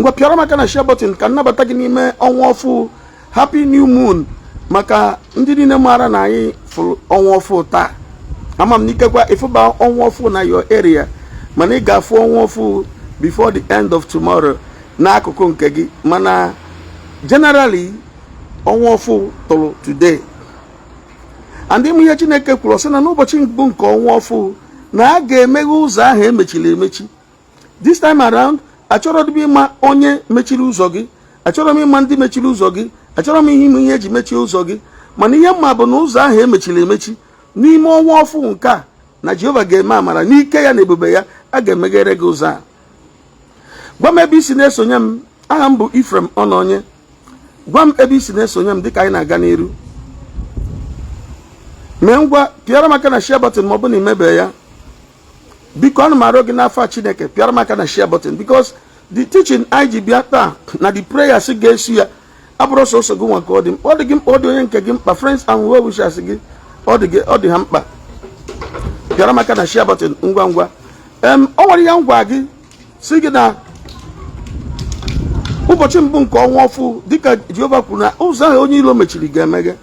ngwa pịara maka na share button ka nnabata gị n'ime ọnwa ọfụ. Happy new moon maka ndị niile maara na anyị fụrụ ọnwa ọfụ taa. Ama m n'ikekwa ịfụba ọnwa ọfụ na your area mana ị ga-afụ ọnwa ọfụ before the end of tomorrow n'akụkụ nke gị, mana generally ọnwa ọfụ tụrụ today. And ịmụ ihe Chineke kwuru sị na n'ụbọchị mbụ nke ọnwa ọfụ na a ga-emeghe ụzọ ahụ emechiri emechi. This time around achọrọ m ịma onye mechiri ụzọ gị, achọrọ m ịma ndị mechiri ụzọ gị, achọrọ m ihe eji mechie ụzọ gị, mana ihe mma bụ na ụzọ ahụ emechiri emechi n'ime ọnwa ọfụ nke a na Jehova ga-eme amara n'ike ya na ebube ya, a ga-emeghere gị ụzọ a. Gwa m ebe isi na-esonye m. Aha m bụ Ifrem Ọnọnye. Gwa m ebe isi na-esonye m dịka anyị na-aga n'iru. Mee ngwa pịara maka na share button ma ọ bụ na imebe ya. Biko ana m arịọ gị n'afọ Chineke pịara maka na share button, because the teaching anyị ji bịa taa na the prayers ga-esi ya abụrụ sọsọ gị nwa ka ọ dị mkpa. Ọ dị gị mkpa, ọ dị onye nke gị mkpa, friends and well wishers gị ọ dị ha mkpa. Pịara maka na share button ngwa ngwa. Ọ nwere ihe ngwa gị si gị na ụbọchị mbụ nke ọnwa ọfụ dịka Jehova kwuru na ụzọ ahụ onye ilo mechiri ga-emeghe,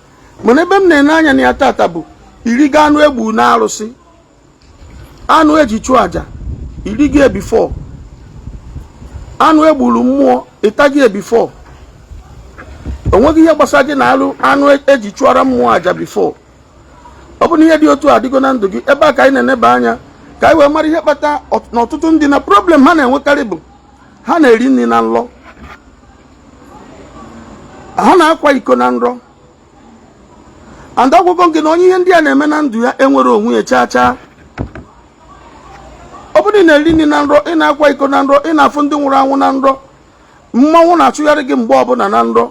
mana ebe m na-ene anya na ya tata bụ iri gị anụ egbu na arụsị, anụ eji chụọ aja iri gị before, anụ egburu mmụọ ịtaghị before. O nweghị ihe gbasara gị na anụ eji chụọra mmụọ aja before. Ọ bụ na ihe dị otu adịgo na ndụ gị, ebe a ka anyị na-eneba anya ka anyị wee mara ihe kpata na ọtụtụ ndị na problem ha na-enwekarị bụ ha na-eri nri na nrọ, ha na-akwa iko na nrọ. And ọgwụgwọ gị na onye ihe ndị a na-eme na ndụ ya enwere onwe ya chaa chaa. Ọ bụrụ ị na-eri nri na nrọ, ị na-akwa iko na nrọ, ị na-afụ ndị nwụrụ anwụ na nrọ, mmanwụ na-achụgharị gị mgbe ọbụla na nrọ,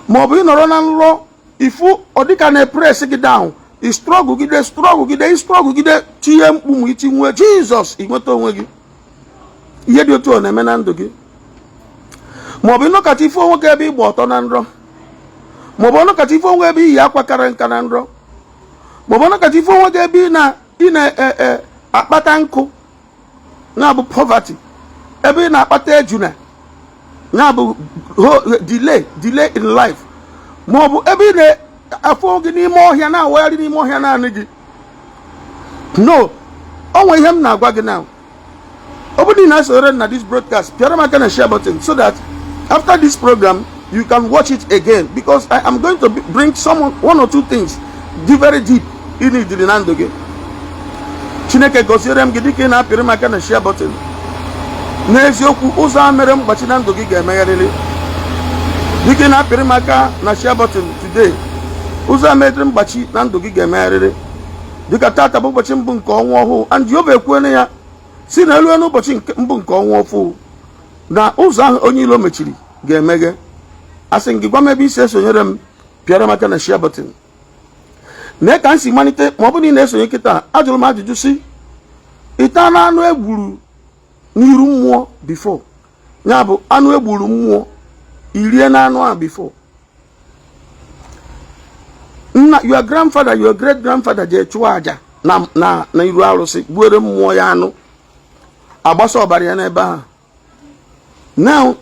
ma ọ bụ ị nọrọ na nrọ ifu ọ dịka na-epres gị down, istrọgụgide tinye mkpu ma iti nwee Jizọs inweta onwe gị. Ihe dị otu ọ na-eme na ndụ gị. Ma ọ bụ ịnọkọta ife onwe gị ebe ịgba ọtọ na nrọ, ma ọ bụ ọnọkọta ife onwe ebe iyi akwa kara nka na nrọ, ma ọ bụ ọnọkọta ife onwe gị ebe ị na-akpata nkụ na-abụ poverty, ebe ị na-akpata ejuna na-abụ delay in life, ma ọ bụ ebe ị na-afụ gị n'ime ọhịa na-awagharị n'ime ọhịa naanị gị. No, ọ nwe ihe m na-agwa gị now. Ọ bụrụ na ị na-esore na this broadcast, pịara maka na share button so that after this program you can watch it again, because I am going to bring one or two things very deep in it na ndụ gị. Chineke gọziere m gị dịka ị na-apịrị maka na share button. N'eziokwu ụzọ a mere mgbachi na ndụ gị ga-emegharịrị. Dịka ị na-apịrị maka na share button today, ụzọ a mere mgbachi na ndụ gị ga-emegharịrị. Dịka tata bụ ụbọchị mbụ nke ọnwa ọhụụ, and Jehova ekwuene ya si na elu n'ụbọchị mbụ nke ọnwa ọhụụ na ụzọ ahụ onye ilo mechiri ga-emeghe. Asị gị gwa m ebe isi esonyere m pịara maka na share button. Mee ka m si malite, ma ọ bụ na ị na-esonye kịta, ajụrụ m ajụjụ si ịta na anụ egburu n'iru mmụọ before, ya bụ anụ egburu mmụọ irie na anụ a before. Nna your grandfather, your great grandfather je chụọ aja na iru arụsị gbuere mmụọ ya anụ, agbasa ọbara ya n'ebe ahụ. Now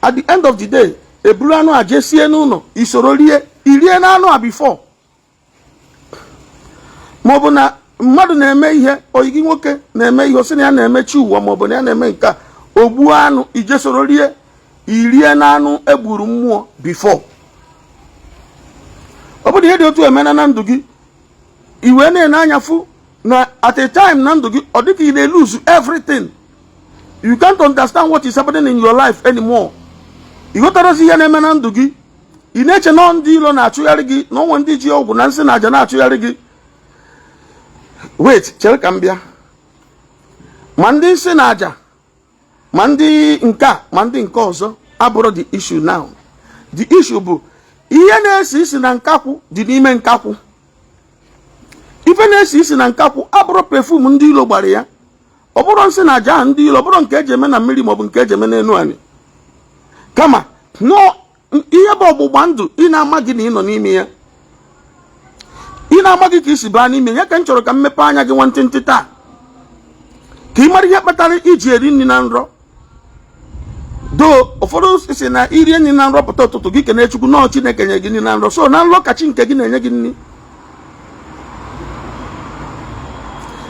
at the end of the day, eburu anụ a jesie n'ụlọ isoro irie na anụ a before. Ma ọ bụ na mmadụ na-eme ihe, oyi gị nwoke na-eme ihe osi na ya na-emechi ụwa, ma ọ bụ na ya na-eme nke a, ogbuo anụ ije soro irie na anụ egburu mmụọ before. Ọ bụ na ihe dị otu emena na ndụ gị, iwe na-ene anya fụ na at a time na ndụ gị ọ dịka ị na-lose everything. You can't understand what is happening in your life anymore. Ị ghọtarazi ihe na-eme na ndụ gị, ị na-eche na ndị ilo na-achụgharị gị, na onwe ndị ji ọgwụ na nsị na aja na-achụgharị gị. Wait, chere ka m bịa. Ma ndị nsị na aja, ma ndị nka, ma ndị nke ọzọ abụrụ the issue now. The issue bụ ihe na-esi isi na nkakwụ dị n'ime nkakwụ. Ife na-esi isi na nkakwụ abụrụ perfume ndị ilo gbara ya. Ọ bụrụ nsị na aja ndị ilo, ọ bụrụ nke eji eme na mmiri maọbụ nke eji eme n'elu anyị. Kama no, ihe bụ ọgbụgba ndụ ị na-ama gị na ị nọ n'ime ya. Ị na-ama gị ka isi baa n'ime ya. Ka m chọrọ ka m mepee anya gị nwantịntị taa ka ị mara ihe kpatara iji eri nri na nrọ. do ụfọdụ si na iri enyi na nrọ pụta ụtụtụ gị kene Chukwu nọọ Chineke nye gị nri na nrọ, so na nrọ kachi nke gị na-enye gị nri.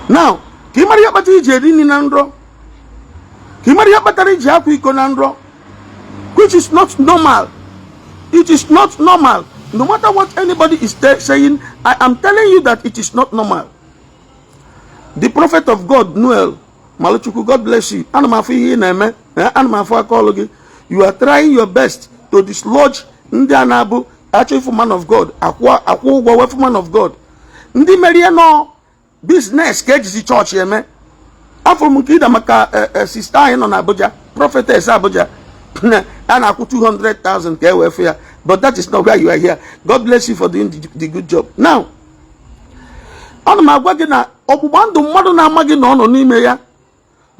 Now ka ị mara ihe kpatara iji eri nri na nrọ, ka ị mara ihe kpatara iji akwa iko na nrọ, which is not normal. It is not normal. No matter what anybody is saying, I am telling you that it is not normal. The prophet of God, Noel Maluchuku, God bless you. You are trying your best to dislodge ndị anabu actually for man of God. Akwa for man of God. Ndị merie no business ka ejizi church eme. Afọ m kida maka sister anyị nọ na Abuja, prophetess Abuja. And I put 200,000 KWF, but that is not why you are here. God bless you for doing the good job. Now, on my wagina, Obubando Madonna Magino no Nimea,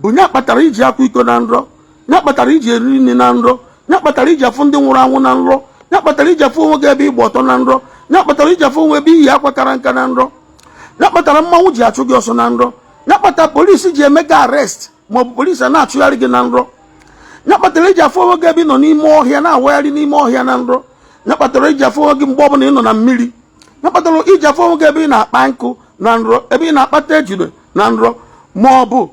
Bunya Patarija Quico Nandro, not Patarija Rinandro, not Patarija funding Rawanandro, not Patarija Fugabi Botonandro, not Patarija Fugabi Yaquacarancanandro, not Pataramauja Chugosonandro, not Pata police mega arrest, more police are not Ganandro. Napateleja for gabi no ni more here na where ni more here nandro. Napateleja for gim bobo ni no na mmiri. Napatelo ija for gabi na banku nandro. Ebi na pateju nandro. Mobu.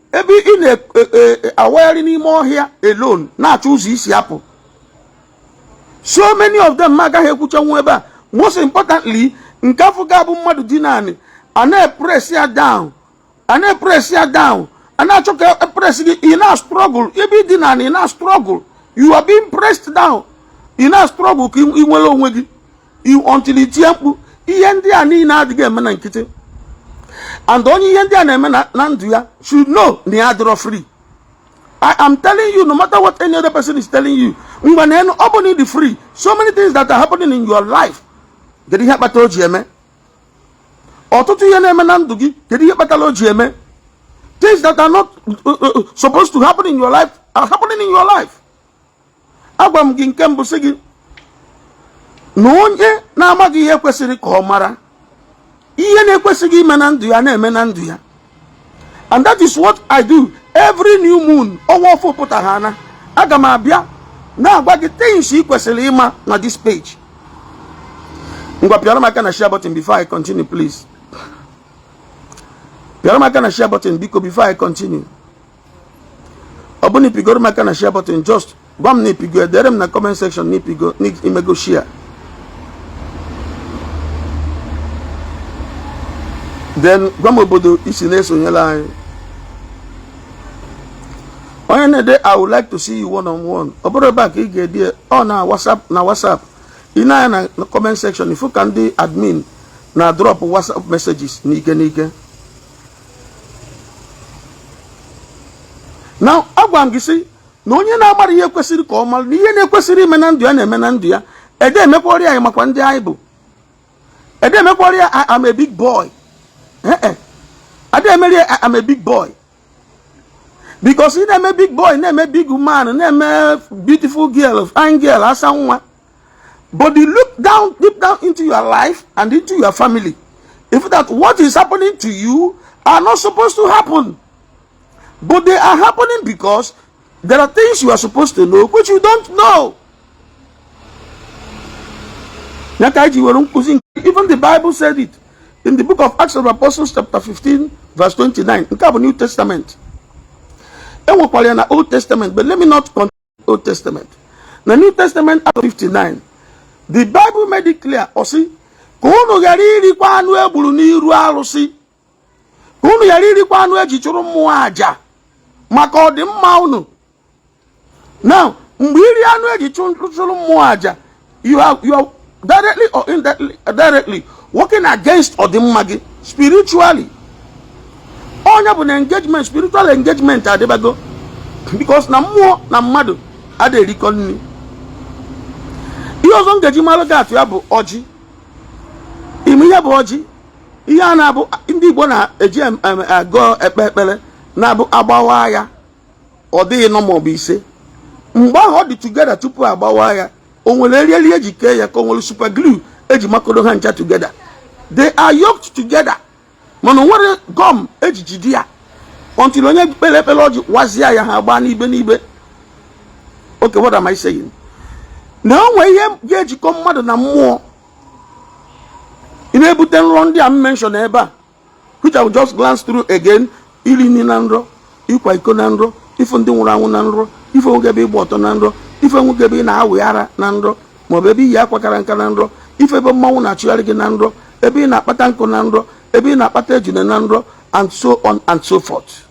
Ebi in a where ni more here alone. Na choose isi apple. So many of them maga hekucha weba. Most importantly, nkafu gabu madu dinani. Ane press ya down. Ane press ya down. And I took a press in a struggle. You be dinner in a struggle. You are being pressed down. In a struggle, you will with you until it's temple. Yendi and in the game and kitty. And only Yendi and Nandia should know the other free. I am telling you, no matter what any other person is telling you, we will not open the free. So many things that are happening in your life. Did you have a told you, man? Or to your name and Nandugi, did you have a told you, man? Things that are not supposed to happen in your life are happening in your life. Agwam ginkembu sigi no onye na amagi ihe kwesịrị ka ọ mara ihe na-ekwesịghị ime na ndụ ya na-eme na ndụ ya. And that is what I do every new moon. Ọnwa ọfọ pụta ha na aga m abịa na-agwa gị things ị kwesịrị ịma na this page. Ngwa pịara m aka na share button before I continue, please. Pịara m aka na share button before I continue. Ọ bụ na ipigoro m aka na share button, just gwa m na ipigo, edere m na comment section na ipigo imego share. Then gwa m obodo isi na-esonyela anyị. Onye na-ede I would like to see you one on one. Ọ bụrụ back ị ga-ede ọ na WhatsApp. Ị na na comment section ifu ka ndị admin na drop WhatsApp messages n'ike. Now, agwa m gị sị na onye na-agbara ihe kwesịrị ka ọ mara na ihe na-ekwesịrị ime na ndụ ya na-eme na ndụ ya. Ede emekwara ya makwa ndị anyị bụ. Ede emekwara ya I am a big boy. Ade emeri I am a big boy. Because he na-eme big boy, na-eme big woman, na-eme beautiful girl, fine girl, asa nwa. But you look down, deep down into your life and into your family. If that what is happening to you are not supposed to happen. But they are happening because there are things you are supposed to know which you don't know. Even the Bible said it in the book of Acts of the Apostles chapter 15 verse 29 in the New Testament. And we call it the Old Testament, but let me not continue the Old Testament. The New Testament Acts 59, the Bible made it clear. Osi, kono yariri kwa anu ebulu n'iru alusi, kono yariri kwa anu ejichuru muaja. Makodi mmaunu. Now, mbiri anu ejichuru muaja, you are directly or indirectly working against Odimmagi spiritually. Onya bu engagement, spiritual engagement adebago. Because na muo na mmadu ade rikonni. Iyo zo ngeji malo ga atu ya bu oji. Imi ya bu oji. Iya na bu ndi Igbo na eji ago ekpekpele na bu agbawa ya. Odi no mo bi ise. Mgbe ahụ dị together tupu agbawa ya. O nwere eri ejike ya ka o nwere super glue eji makodo ha ncha together. They are yoked together. Mano nwere gum ejijidi ya until onye pele oji wazia ya ha gba n'ibe. Okay, what am I saying? Na onwe ihe ga-ejikọ mmadụ na mmụọ ị na-ebute nrọ ndị a mention ebe a, which I will just glance through again. Iri nri na nrọ, ịkwa iko na nrọ, ife ndị nwụrụ anwụ na nrọ, ife nwoke ebe ịgba ọtọ na nrọ, ife nwoke ebe ị na-awị ara na nrọ, maọbụ ebe iyi akwa kara nka na nrọ, ife ebe mmanwụ na-achụgharị gị na nrọ, ebe ị na-akpata nkụ na nrọ, ebe ị na-akpata ejune na nrọ, and so on and so forth.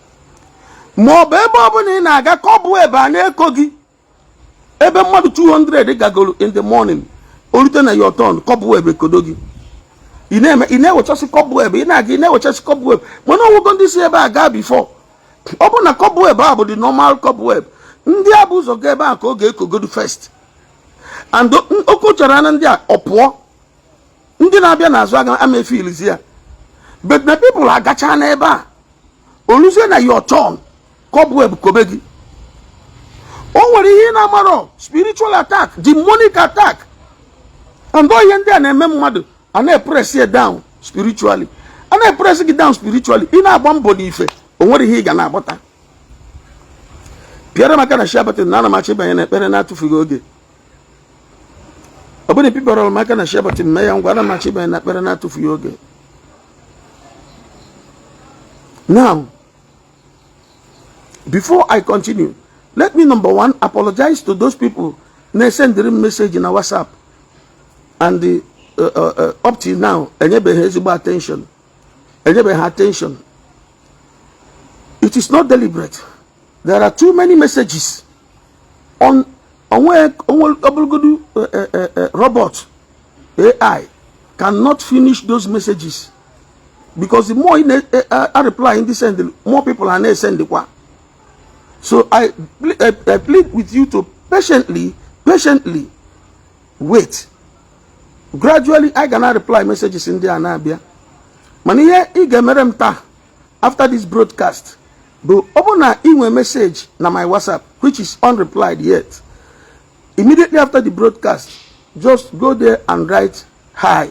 Maọbụ ebe ọ bụla ị na-aga ka ọ bụ ebe a na-eko gị, ebe mmadụ 200 gagoro in the morning, orute na your turn, ka ọ bụ ebe kodo gị. Ị na-ewechasị cobweb, ị na-aga ị na-ewechasị cobweb, mana ọnwụgo ndị si ebe a gaa before. Ọ bụ na cobweb a bụ the normal cobweb, ndị a bụ ụzọ ga ebe a ka ọ ga-ekogodu first, and okochara na ndị a ọpụọ, ndị na-abịa n'azụ aga ama efilizi ya, but na people agacha na ebe a oluzie na your turn, cobweb kobe gị. O nwere ihe na-amarọ spiritual attack, demonic attack, and ihe ndị a na-eme mmadụ a na-press you down spiritually, a na-press gị down spiritually. Ị na-agba mbọ n'ife, o nwere ihe ị ga na-agbata. Pịara maka na share button na ana m achọ ịbanye na ekpere na-atụfughị oge. Ọ bụrụ na pịpịara maka na share button mee ya ngwa, ana m achọ ịbanye na ekpere na-atụfughị oge. Now, before I continue, let me number one apologize to those people na send the message na WhatsApp and the up till now, enyebeghị ezigbo attention. It is not deliberate. There are too many messages on robot AI cannot finish those messages, because the more I reply in this end, more people are not sending. So I plead with you to patiently wait. Gradually, I cannot reply messages in there Anabia. Maniye igemeremta after this broadcast. But open a message na my WhatsApp, which is unreplied yet. Immediately after the broadcast, just go there and write hi.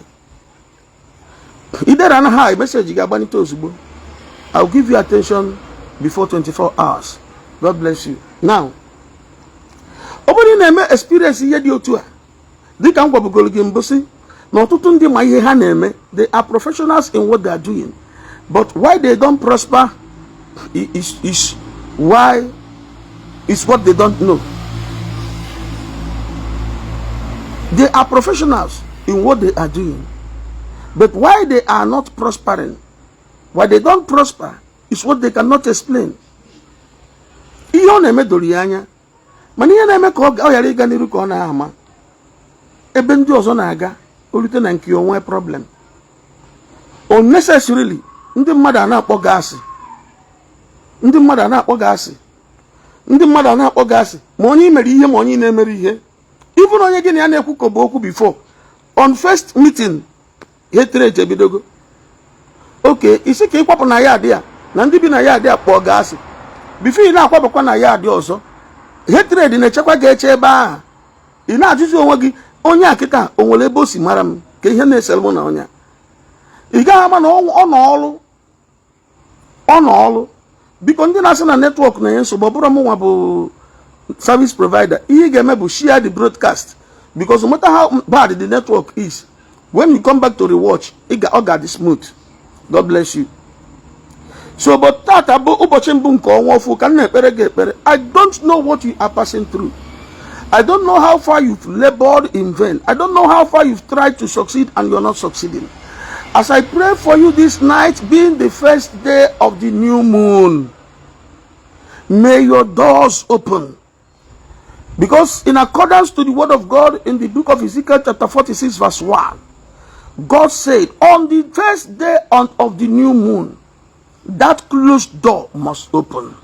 Either an hi message I'll give you attention before 24 hours. God bless you. Now, open name experience yedi otua. Dika ngwa bugologi mbosi. They are professionals in what they are doing, but why they don't prosper is what they don't know. They are professionals in what they are doing, but why they are not prospering, why they don't prosper, is what they cannot explain. Iyo na-eme dori anya, mana ihe na-eme ka ọ ghara ịga n'iru ka ọ na-ama ebe ndị ọzọ na-aga. Olute na nke onwe problem unnecessarily. Ndị mmadụ a na-akpọ gasị, ma onye mere ihe ma onye na-emere ihe. Even onye gị na ya na-ekwu ka okwu before on first meeting hatred ebidogo. Okay, isi ka ịkwapụ na ya adị ya na ndị bi na ya adị ya kpọọ gasị before ị na-akwapụkwa na ya adị ọzọ. Hatred na-echekwa ga-eche ebe ahụ. Ị na-ajụzi onwe gị, onye akịta o nwere ebe o si mara m ka ihe na-esel mụ na onye. Ị gaghị ama na ọ nọọlụ biko ndị na-asị na netwọk na-enye nsogbu. Ọ bụrụ m nwa bụ service provider, ihe ị ga-eme bụ share the broadcast, because no matter how bad the network is, when you come back to rewatch, ọ ga-adị smooth. God bless you. So but tata bụ ụbọchị mbụ nke ọnwa ofu ka m na-ekpere gị ekpere. I don't know what you are passing through. I don't know how far you've labored in vain. I don't know how far you've tried to succeed and you're not succeeding. As I pray for you this night, being the first day of the new moon, may your doors open. Because in accordance to the word of God in the book of Ezekiel chapter 46 verse 1, God said, on the first day of the new moon, that closed door must open.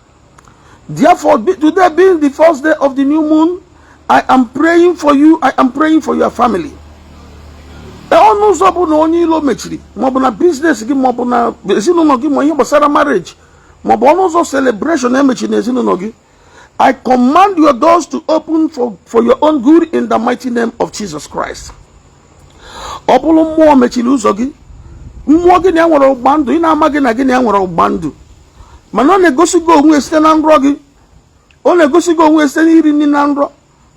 Therefore, today being the first day of the new moon, I am praying for you. I am praying for your family. Business, marriage, celebration. I command your doors to open for your own good in the mighty name of Jesus Christ. Mmụọ gị na-enwere ụgbandụ, ị na-amaghị na gị na-enwere ụgbandụ, mana ọ na-egosigo onwe site na nrọ gị, ọ na-egosigo onwe site n'iri nri na nrọ,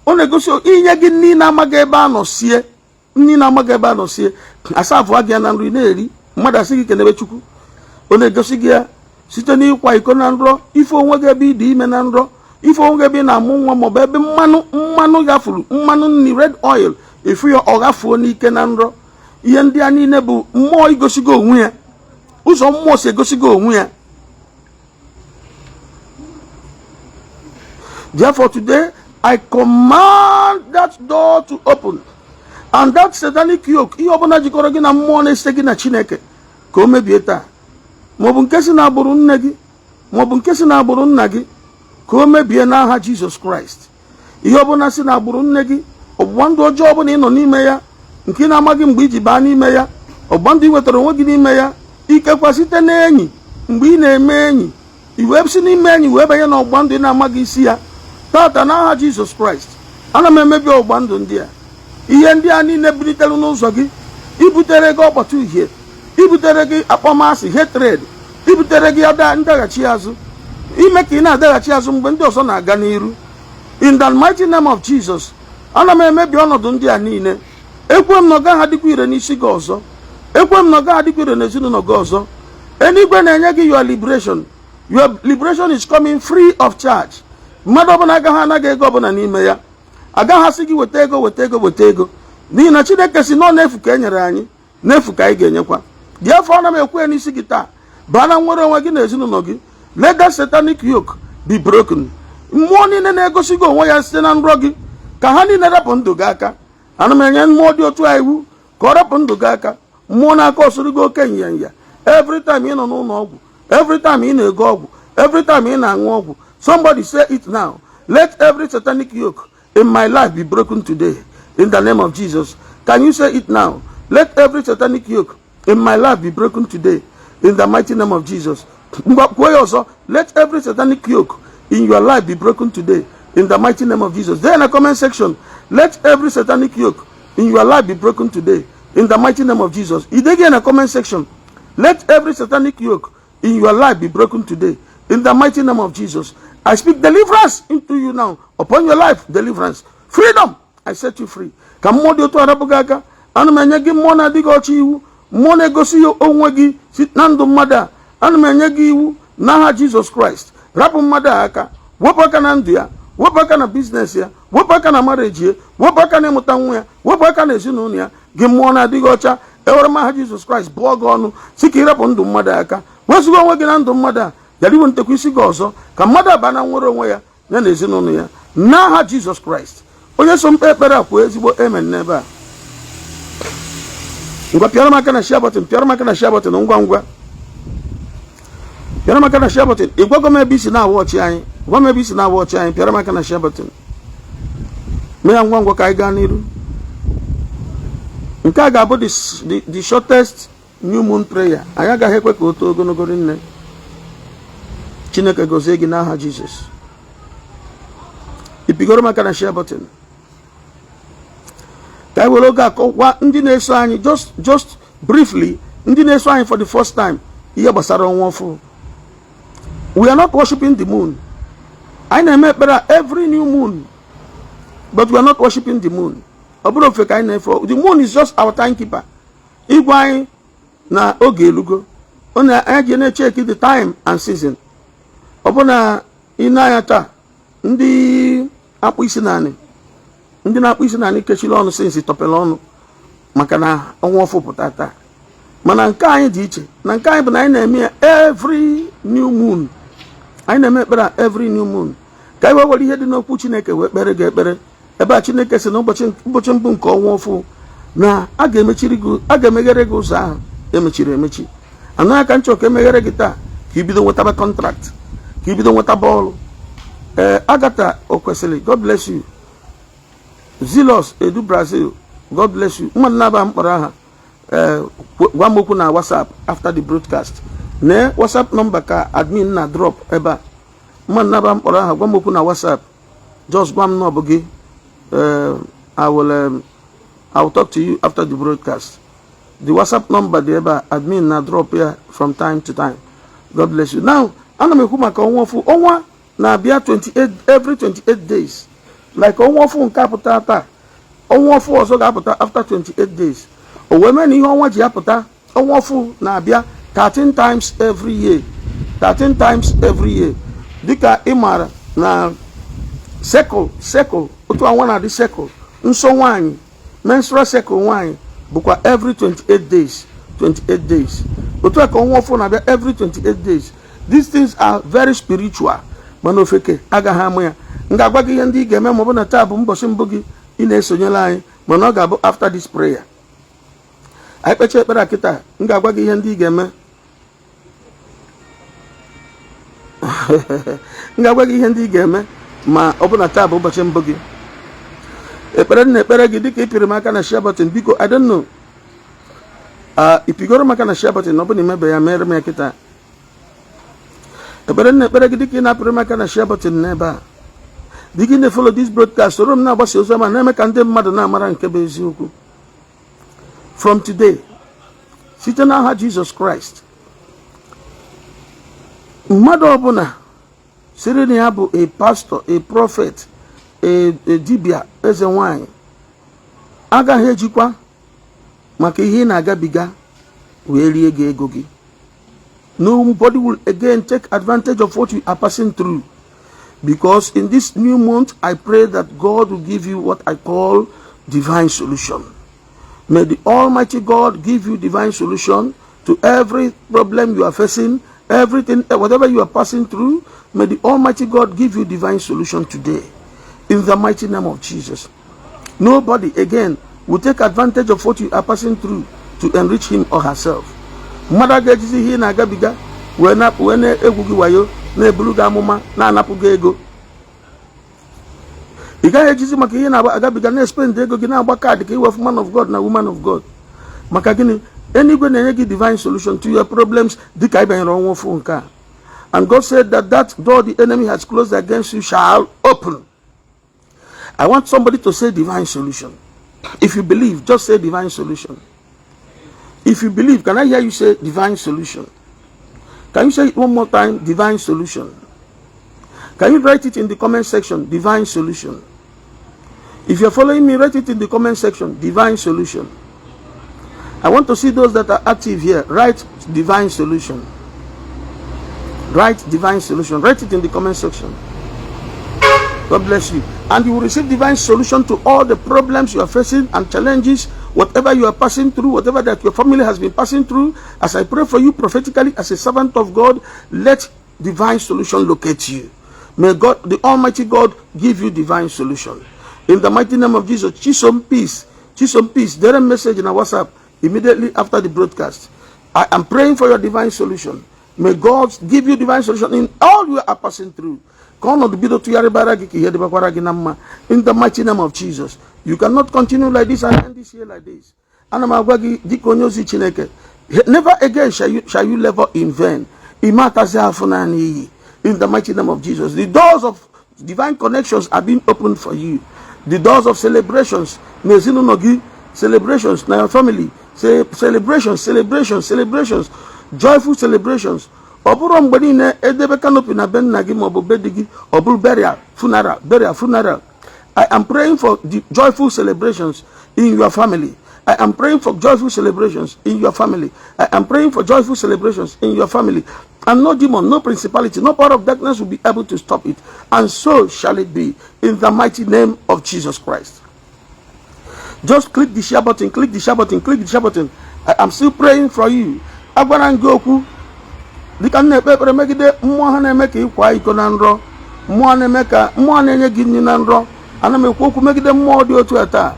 ọ na-egosi inye gị nri na-amaghị ebe a nọ sie, nri na-amaghị ebe a nọ sie, asafụ gị na nri na-eri, mmadụ asị gị kenebe Chukwu. Ọ na-egosi gị ya site n'ịkwa iko na nrọ, ife onwe gị ebe ịdị ime na nrọ, ife onwe gị ebe ị na-amụ nwa, maọbụ ebe mmanụ gafuru, mmanụ nri red oil efu ya ọ gafuo n'ike na nrọ. Ihe ndị a niile bụ mmụọ igosigo onwe ya, ụzọ mmụọ si egosigo onwe ya. Therefore today I command that door to open, and that satanic yoke, ihe ọbụla jikọrọ gị na mmụọ na-ese gị na Chineke, ka o mebie taa. Maọbụ nke si na agbụrụ nne gị, maọbụ nke si na agbụrụ nna gị, ka o mebie n'aha Jesus Christ. Ihe ọbụla si na agbụrụ nne gị, ọgbụgba ndụ ọjọọ ọbụla ị nọ n'ime ya, nke ị na-amaghị mgbe iji baa n'ime ya, ọgbụgba ndụ ị nwetara onwe gị n'ime ya, ikekwa site n'enyi, mgbe ị na-eme enyi, iwe si n'ime enyi wee banye na ọgbụgba ndụ ị na-amaghị isi ya. Tata n'aha Jesus Christ, ana m emebi ọgbụgba ndụ ndị a. Ihe ndị a niile bilitere n'ụzọ gị, ibutere gị ọgbata uhie, ibutere gị akpọmasị, hatred, ibutere gị ndaghachi azụ, ime ka ị na-adaghachi azụ mgbe ndị ọzọ na-aga n'iru. In the mighty name of Jesus, ana m emebi ọnọdụ ndị a niile. Ekwe m na ọ gaghị adịkwa ire n'isi gị ọzọ, ekwe m na ọ gaghị adịkwa ire n'ezinụlọ gị ọzọ. Eluigwe na-enye gị your liberation. Your liberation is coming free of charge. Mmadụ ọbụla anaghị ego ọbụla n'ime ya, agaghị asị gị weta ego weta ego weta ego, n'ihi na Chineke si nọ n'efu ka e nyere anyị, n'efu ka anyị ga-enyekwa. Dị afọ ana m ekwe n'isi gị taa, baa na nwere onwe gị na ezinụlọ gị. Let that satanic yoke be broken. Mmụọ niile na-egosi gị onwe ya site na nrọ gị, ka ha niile rapụ ndụ gị aka. Ana m enye mmụọ dị otu a iwu ka ọ rapụ ndụ gị aka. Mmụọ na-aka osoro gị oke nyanya, every time ị nọ n'ụlọ ọgwụ, every time ị na-ego ọgwụ, every time ị na-aṅụ ọgwụ. Somebody say it now. Let every satanic yoke in my life be broken today, in the name of Jesus. Can you say it now? Let every satanic yoke in my life be broken today, in the mighty name of Jesus. Let every satanic yoke in your life be broken today, in the mighty name of Jesus. There in the comment section, let every satanic yoke in your life be broken today, in the mighty name of Jesus. In the comment section, let every satanic yoke in your life be broken today, in the mighty name of Jesus. I speak deliverance into you now. Upon your life, deliverance. Freedom. I set you free. Come on, do to Arabugaka. Anumanyagi mona digochi you. Mona gosi yo onwegi. Sit nando mada. Anumanyagi you. Naha Jesus Christ. Rapu mada aka. Wapaka na ndia. Wapaka na business ya. Wapaka na marriage ya. Wapaka na mutanguya. Wapaka na zinunia. Gimona digocha. Ewarama Jesus Christ. Bogonu. Siki rapu ndu mada aka. Wasugo onwegi na ndu mada. Yali wonte kwisi gozo ka mmadụ bana nwere onwe ya na ezinụlọ ya n'aha Jesus Christ. Onye so mkpe ekpere akwa ezigbo amen n'ebe a. Ngwa pịara maka na share button, pịara maka na share button ngwa ngwa. Pịara maka na share button. Igwago m ebe isi na watch anyị. Gwa m ebe isi na watch anyị, pịara maka na share button. Mee ngwa ngwa ka anyị gaa n'iru. Nke a ga-abụ the shortest new moon prayer. Anyị agaghị ekwe ka o too ogologo nne. Chineke gozie gị n'aha Jesus. Ipigoro maka na share button. Ka anyị were oge akọwa ndị na-eso anyị just briefly, ndị na-eso anyị for the first time ihe gbasara ọnwa ọfụ. We are not worshiping the moon. Anyị na-eme ekpere every new moon, but we are not worshiping the moon. Ọ bụrụ ofe ka anyị na-efe. The moon is just our timekeeper. Igwe anyị na oge elugo. Anyị ji na-check the time and season. Ọ bụ na ị na-anya taa ndị akpụ isi naanị, ndị na-akpụ isi naanị kechiri ọnụ sinsi tọpere ọnụ maka na ọnwa ọfụ pụta taa. Mana nke anyị dị iche na nke anyị bụ na anyị na-eme ya every new moon. Anyị na-eme ekpere every new moon ka anyị were ihe dị n'okwu Chineke wee kpere gị ekpere ebe a Chineke si na ụbọchị mbụ nke ọnwa ọfụ na a ga-emeghere gị ụzọ ahụ emechiri emechi. Anụ aka nchọ ka emeghere gị taa ka ibido nwetaba contract, ka ibido nweta bọọlụ. Agata Okwesili, God bless you. Zealous Edu Brazil, God bless you. Mmadụ na-aba mkpọrọ aha gwa m okwu na WhatsApp after the broadcast. Ne WhatsApp number ka admin na drop ebe a. Mmadụ na-aba mkpọrọ aha gwa m okwu na WhatsApp. Just gwa m na ọ bụ gị. I will talk to you after the broadcast. The WhatsApp number dị ebe a, admin na drop here from time to time. God bless you. Now, ana m ekwu maka ọnwa ọfụ. Ọnwa na-abịa every 28 days. like ọnwa ọfụ nke apụta taa, ọnwa ọfụ ọzọ ga-apụta after 28 days. O wee mee na ihe ọnwa ji apụta, ọnwa ọfụ na-abịa 13 times every year. 13 times every year. Dịka ị maara na cycle otu ọnwa na-adị cycle nsọ nwaanyị, menstrual cycle nwaanyị bụkwa every 28 days. 28 days. Otu a ka ọnwa ọfụ na-abịa every 28 days. These things are very spiritual. Mana ofeke agaghị amụ ya. M ga-agwa gị ihe ndị ị ga-eme ma ọ bụ na taa bụ mbọchị mbụ gị ị na-esonyela anyị, mana ọ ga-abụ after this prayer. Anyị kpechaa ekpere a kịta, m ga-agwa gị ihe ndị ị ga-eme. M ga-agwa gị ihe ndị ị ga-eme ma ọ bụ na taa bụ ụbọchị mbụ gị. Ekpere na ekpere gị dịka ịpịrị m aka na share button, biko I don't know. Ịpịgoro m aka na share button, ọ bụ na imebe ya mere m ya kịta. Ekpere na ekpere gị dịka ị na-apịrị m aka na share button n'ebe a. Dịka ị na-follow this broadcast, soro m na-agbasa ozi ọma na-eme ka ndị mmadụ na-amara nke bụ eziokwu. From today, site n'aha Jesus Christ, mmadụ ọbụla siri na ya bụ a pastor, a prophet, a dibia, eze nwanyị, agaghị ejikwa maka ihe ị na-agabiga wee rie gị ego gị. Nobody will again take advantage of what you are passing through. Because in this new month, I pray that God will give you what I call divine solution. May the Almighty God give you divine solution to every problem you are facing, everything, whatever you are passing through. May the Almighty God give you divine solution today. In the mighty name of Jesus. Nobody again will take advantage of what you are passing through to enrich him or herself. Mother gajizi hi na agabiga wena egwu gị wayo na ebulu gị amụma na anapụ gị ego. Ị gaghị ejizi maka ihe na agabiga na spend ego gị na agba kaadị ka iwefu man of God na woman of God. Maka gịnị? Enigwe na-enye gị divine solution to your problems dịka ị banyere ọnwụ ofu nke a. And God said that door the enemy has closed against you shall open. I want somebody to say divine solution. If you believe, just say divine solution. If you believe, can I hear you say divine solution? Can you say it one more time? Divine solution. Can you write it in the comment section? Divine solution. If you're following me, write it in the comment section. Divine solution. I want to see those that are active here. Write divine solution. Write divine solution. Write it in the comment section. God bless you. And you will receive divine solution to all the problems you are facing and challenges, whatever you are passing through, whatever that your family has been passing through. As I pray for you prophetically as a servant of God, let divine solution locate you. May God, the Almighty God, give you divine solution. In the mighty name of Jesus, Chisom peace. Chisom peace. There is a message in our WhatsApp immediately after the broadcast. I am praying for your divine solution. May God give you divine solution in all you are passing through. In the mighty name of Jesus. You cannot continue like this and end this year like this. Never again shall you labor in vain. In the mighty name of Jesus. The doors of divine connections are being opened for you. The doors of celebrations. Celebrations. Now your family. Celebrations. Joyful celebrations. Burial, funeral. I am praying for the joyful celebrations in your family. I am praying for joyful celebrations in your family. I am praying for joyful celebrations in your family. And no demon, no principality, no power of darkness will be able to stop it. And so shall it be in the mighty name of Jesus Christ. Just click the share button, click the share button, click the share button. I am still praying for you. Goku. Dika na-ekpere megide mmụọ ha na-eme ka ịkwa iko na nrọ, mmụọ na-eme ka mmụọ na-enye gị nri na nrọ. Ana m ekwu okwu megide mmụọ dị otu a taa.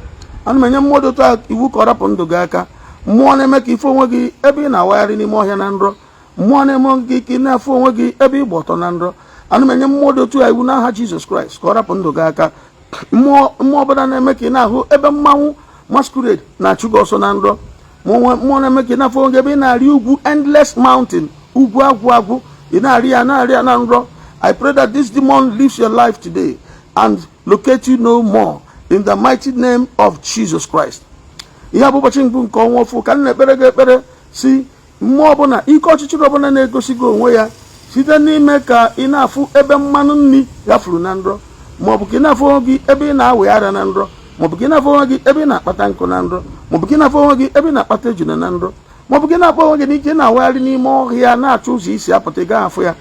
Ana m enye mmụọ dị otu a iwu ka ọ rapụ ndụ gị aka. Mmụọ na-eme ka ife onwe gị ebe ị na-awagharị n'ime ọhịa na nrọ. Mmụọ na-eme gị ka ị na-afụ onwe gị ebe ị gba ọtọ na nrọ. Ana m enye mmụọ dị otu a iwu n'aha Jesus Christ ka ọ rapụ ndụ gị aka. Mmụọ ọbụla na-eme ka ị na-ahụ ebe mmanwụ masquerade na-achụ gị ọsọ na nrọ. Mmụọ na-eme ka ị na-afụ onwe gị ebe ị na-arị ugwu endless mountain. I pray that this demon leaves your life today and locate you no more in the mighty name of Jesus Christ. Si mmụọ ọbụla ike ọchịchịrị ọbụla na-egosi gị onwe ya site n'ime ka ị na-afụ ebe mmanụ nri gafuru na nrọ. maọbụ ka ị na-afụ onwe gị ebe ị na-awe ara na nrọ, maọbụ ka ị na-afụ onwe gị ebe ị na-akpata nkụ na nrọ, maọbụ ka ị na-afụ onwe gị ebe ị na-akpata ejuna na nrọ, maọbụ ka ị na-akpọ onwe gị n'ike na-awagharị n'ime ọhịa na-achọ ụzọ isi apụta ị gaghị afụ ya.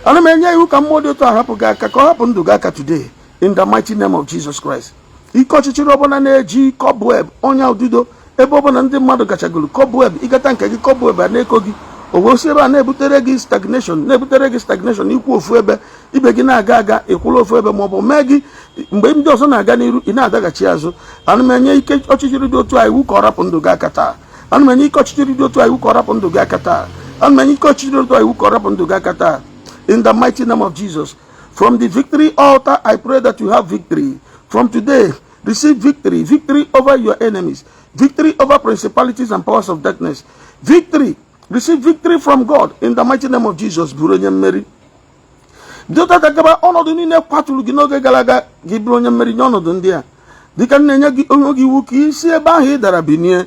Ana m enye iwu ka mmụọ dị otu ahapụ gị aka, ka ọ hapụ ndụ gị aka today in the mighty name of Jesus Christ. Ike ọchịchịrị ọbụla na-eji cobweb, ọnya ududo, ebe ọbụla ndị mmadụ gachagoro cobweb, ịgata nke gị cobweb a na-eko gị, o wee si ebe a na-ebutere gị stagnation, ikwu ofu ebe, ibe gị na-aga aga ịkwụla ofu ebe, maọbụ mee gị mgbe ndị ọzọ na-aga n'iru ị na-adaghachi azụ. Ana m enye ike ọchịchịrị dị otu a iwu ka ọ rapụ ndụ gị aka taa. Ana m enye ike ọchịchịrị dị otu a iwu ka ọ rapụ ndụ gị aka taa. Ana m enye ike ọchịchịrị dị otu a iwu ka ọ rapụ ndụ gị aka taa. In the mighty name of Jesus, from the victory altar, I pray that you have victory. From today, receive victory. Victory over your enemies. Victory over principalities and powers of darkness. Victory. Receive victory from God. In the mighty name of Jesus. Bụrụ onye mmeri. Dịka gaba ọnọdụ niile kwatụrụ gị n'oge gara aga, gị bụrụ onye mmeri nye ọnọdụ ndị a. Dịka na-enye gị onye gị iwu ka isi ebe ahụ ị dara binie.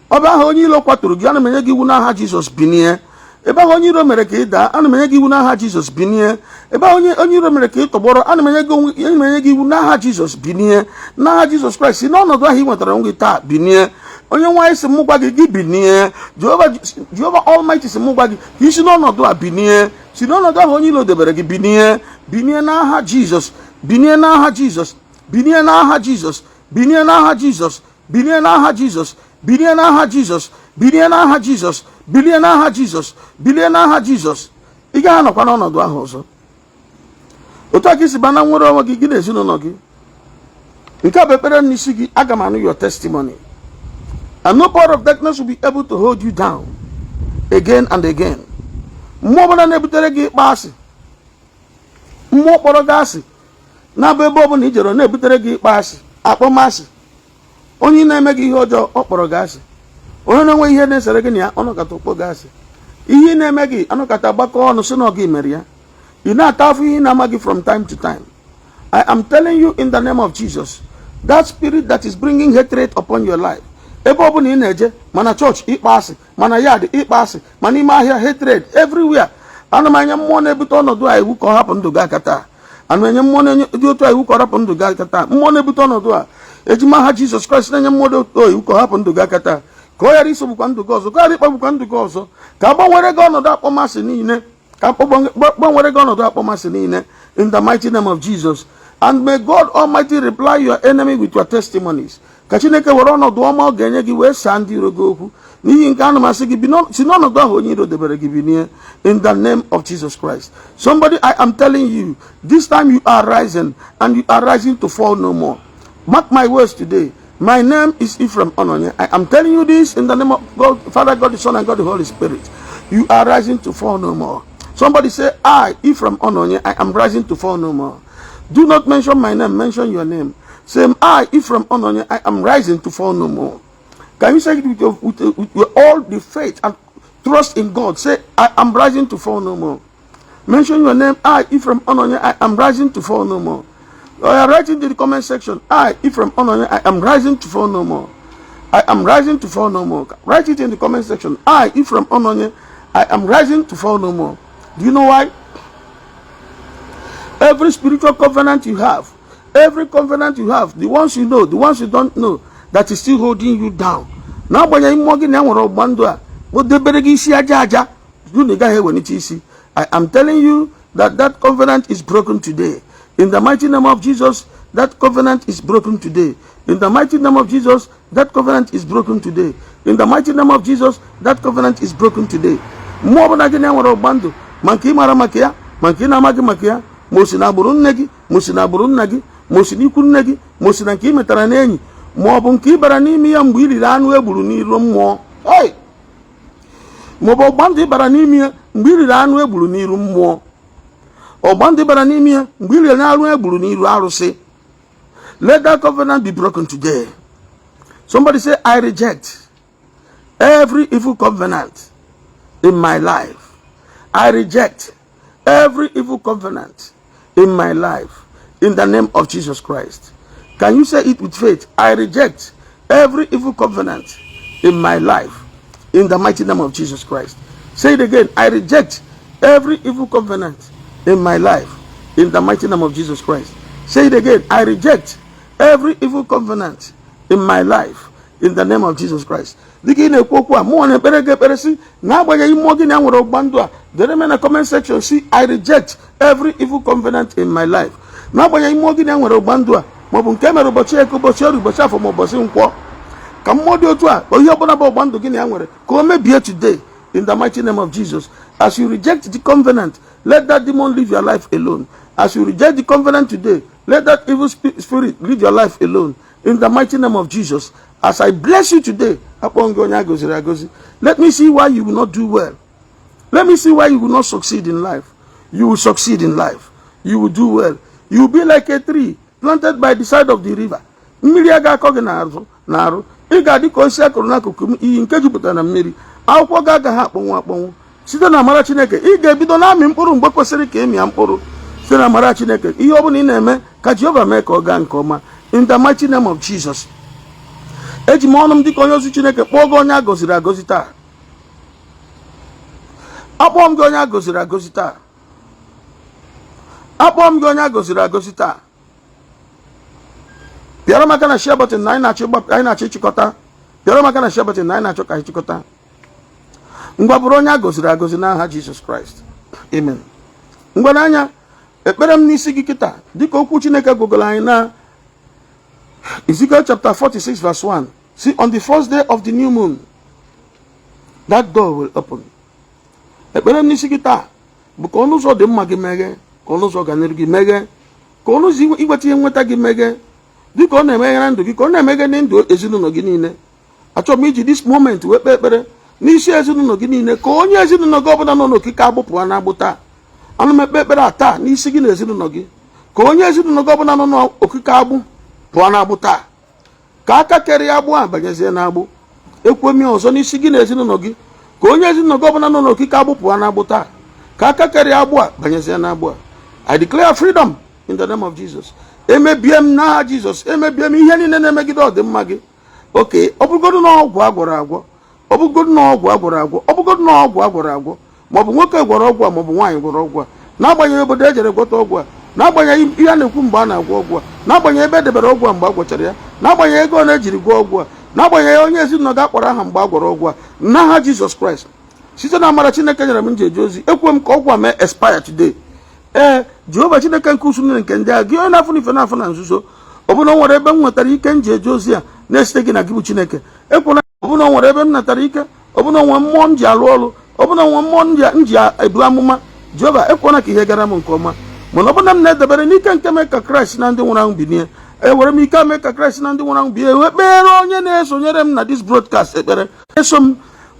Ọba ahụ onye ilo kwatụrụ gị, ana m enye gị iwu n'aha Jizọs binie. Ebe ahụ onye iro mere ka ị daa, ana m enye gị iwu n'aha Jizọs binie. Ebe ahụ onye iro mere ka ị tọgbọrọ, ana m enye gị iwu n'aha Jizọs binie. N'aha Jizọs Kraịst, si n'ọnọdụ ahụ ị nwetara onwe gị taa binie. Onye nwaanyị si m gwa gị gị binie. Jehova Almighty si m gwa gị ka isi n'ọnọdụ a binie. Si n'ọnọdụ ahụ onye iro debere gị binie. Binie n'aha Jizọs. Binie n'aha Jizọs. Binie n'aha Jizọs. Binie n'aha Jizọs. Binie n'aha Jizọs. Binie n'aha Jizọs. Bilie n'aha Jizọs. Bilie n'aha Jizọs. Bilie n'aha Jizọs. Ị gaghị anọkwa n'ọnọdụ ahụ ọzọ. Otu aka isi bana nwere onwe gị, gị na ezinụlọ gị. Nke a bụ ekpere n'isi gị, aga m anụ your testimony. And no power of darkness will be able to hold you down again and again. Mmụọ ọbụla na-ebutere gị ịkpa asị, mmụọ kpọrọ gị asị, na-abụ ebe ọbụla i jere na-ebutere gị ịkpa asị, akpọmasị. Onye na-eme gị ihe ọjọọ, ọ kpọrọ gị asị. Onye na-enwe ihe na-esere gị na ya, ọnọkata ụkpọ gị asị. Ihe na-eme gị anọkata gbakọ ọnụ sị na ọ gị mere ya. Ị na-ata afọ ihe na-ama gị from time to time. I am telling you in the name of Jesus, that spirit that is bringing hatred upon your life, ebe ọbụla ị na-eje, mana chọọchị ịkpa asị, mana yard ịkpa asị, mana ime ahịa hatred everywhere. Ana m anya mmụọ na-ebute ọnọdụ a iwu ka ọ hapụ ndụ gị aka taa. Ana m enye mmụọ dị otu a iwu ka ọ hapụ ndụ gị aka taa. Mmụọ na-ebute ọnọdụ a, ejima ha Jizọs Kraịst na-enye mmụọ dị otu a iwu ka ọ hapụ ndụ gị aka taa. Ka ọ ghara isogbukwa ndụ gị ọzọ, ka ọ ghara ịkpagbukwa ndụ gị ọzọ, ka gbanwere gị ọnọdụ akpọmasị niile, ka gbanwere gị ọnọdụ akpọmasị niile in the mighty name of Jesus. And may God Almighty reply your enemy with your testimonies. Ka Chineke were ọnọdụ ọma ọ ga-enye gị wee saa ndị iro gị okwu. N'ihi nke ana m asị gị, si n'ọnọdụ ahụ onye iro debere gị binie in the name of Jesus Christ. Somebody, I am telling you, this time you are rising, and you are rising to fall no more. Mark my words today. My name is Ephraim Ononye. I am telling you this in the name of God, Father, God the Son, and God the Holy Spirit. You are rising to fall no more. Somebody say, I, Ephraim Ononye, I am rising to fall no more. Do not mention my name, mention your name. Say, I, Ephraim Ononye, I am rising to fall no more. Can you say it with all the faith and trust in God? Say, I am rising to fall no more. Mention your name, I, Ephraim Ononye, I am rising to fall no more. Or you are writing in the comment section, I, Ephraim Ononye, I am rising to fall no more. I am rising to fall no more. Write it in the comment section, I, Ephraim Ononye, I am rising to fall no more. Do you know why? Every spiritual covenant you have, every covenant you have, the ones you know, the ones you don't know, that is still holding you down. Now, when I am telling you that that covenant is broken today. In the mighty name of Jesus, that covenant is broken today. In the mighty name of Jesus, that covenant is broken today. In the mighty name of Jesus, that covenant is broken today. Mosina burunnegi, Mosina burunnagi, Mosini kunnegi, Mosina ki metaraneni, Mobun ki baranimi ya mbili lanwe buruni rummo. Hey! Mobo bandi baranimi mbili lanwe buruni rummo. O bandi baranimi mbili lanwe buruni aruse. Let that covenant be broken today. Somebody say, I reject every evil covenant in my life. I reject every evil covenant in my life, in the name of Jesus Christ. Can you say it with faith? I reject every evil covenant in my life, in the mighty name of Jesus Christ. Say it again. I reject every evil covenant in my life, in the mighty name of Jesus Christ. Say it again. I reject every evil covenant in my life in the name of Jesus Christ. Digi na ekwu a mụ na ekpere gị ekpere si na agbanyeghị mmụọ gị na nwere ọgba ndụ a, dere me na comment section si I reject every evil covenant in my life. Na agbanyeghị mmụọ gị na nwere ọgba ndụ a, maọbụ nke mere ụbọchị eke, ụbọchị ọrụ, ụbọchị afọ, ma ụbọchị nkwọ, ka mmụọ dị otu a ihe ọbụla bụ ọgba ndụ gị na nwere ka o mebie today in the mighty name of Jesus. As you reject the covenant, let that demon live your life alone. As you reject the covenant today, let that evil spirit live your life alone in the mighty name of Jesus. As I bless you today, let me see why you will not do well. Let me see why you will not succeed in life. You will succeed in life. You will do well. You will be like a tree planted by the side of the river. Mmiri aga akọ na arụ. Ị ga-adị ka osisi akụrụ n'akụkụ iyi nke jupụtara na mmiri. Akwụkwọ gị agaghị akpọnwụ akpọnwụ. Site na amara Chineke, ị ga-ebido na-amị mkpụrụ mgbe kwesịrị ka ịmịa mkpụrụ. Site na amara Chineke, ihe ọ bụla ị na-eme ka Jehova mee ka ọ gaa nke ọma. In the mighty name of Jesus. Eji m ọnụ m dịka onye ozi Chineke kpọọ gị onye a gọziri agọzi taa. Akpọọ m gị onye a gọziri agọzi taa. Akpọọ m gị onye a gọziri agọzi taa. Bịara maka na share button na anyị na-achọ ịchịkọta. Bịara maka na share button na anyị na-achọ ka anyị chịkọta. Ngwa bụrụ onye a gọziri agọzi n'aha Jesus Christ. Amen. Ngwa n'anya ekpere m n'isi gị kịta dịka okwu Chineke gwagoro anyị na Ezekiel chapter 46 verse 1. See, on the first day of the new moon, that door will open. Ekpere m n'isi gị taa bụ ka ọnụ ụzọ dị mma gị meghe, ka ọnụ ụzọ ọganiru gị meghe, ka ọnụ ụzọ iweta ihe nweta gị meghe, dịka ọ na-emeghe na ndụ gị, ka ọ na-emeghe na ndụ ezinụlọ gị niile. Achọrọ m iji this moment wee kpee ekpere n'isi ezinụlọ gị niile, ka onye ezinụlọ gị ọbụla nọ n'okike agbụ pụọ na-agbụ taa. Ana m ekpe ekpere a taa n'isi gị na ezinụlọ gị, ka onye ezinụlọ gị ọbụla nọ n'okike agbụ pụọ na-agbụ taa. Ka aka kere ya agbụ a banyezie na-agbụ. Ekwemi ọzọ n'isi gị na ezinụlọ gị, ka onye ezinụlọ gị ọbụla nọ n'okike agbụ pụọ na-agbụ taa. Ka aka kere ya agbụ a banyezie na-agbụ a. I declare freedom in the name of Jesus. Emebie m n'aha Jesus. Emebie m ihe niile na-emegide ọdịmma gị. Okay, ọ bụgodu na ọgwụ agwọrọ agwọ, ọ bụgodu na ọgwụ agwọrọ agwọ, ọ bụgodu na ọgwụ agwọrọ agwọ, maọbụ nwoke gwọrọ ọgwụ a maọbụ nwaanyị gwọrọ ọgwụ a, n'agbanyeghị obodo ejere gwọta ọgwụ a, n'agbanyeghị ihe a na-ekwu mgbe a na-agwọ ọgwụ a, n'agbanyeghị ebe edebere ọgwụ a mgbe a gwọchara ya, n'agbanyeghị ego ole ejiri gwọọ ọgwụ a, n'agbanyeghị onye ezinụlọ gị akpọrọ aha mgbe a gwọrọ ọgwụ a, n'aha Jizọs Kraịst. Site na amara Chineke nyere m njeje ozi, ekwe m ka ọgwụ a mee expire today. Jehova Chineke nke usu niile nke ndị agha, gị onye na-afụ n'ife na-afụ na nzuzo, ọbụna o nwere ebe m nwetara ike njeje ozi a na-esite gị na gị bụ Chineke. Ekwela ọbụna o nwere ebe m natara ike, ọbụna onwe mmụọ m ji alụ ọrụ, ọbụna onwe mmụọ m ji ebu amụma. Jehova ekwela ka ihe gara m nke ọma, mana ọbụna m na-edebere n'ike nke mee ka Kraịst na ndị nwụrụ anwụ binie. Ewere m ike mee ka Kraịst na ndị nwụrụ anwụ binie, wee kpere onye na-esonyere m na this broadcast ekpere.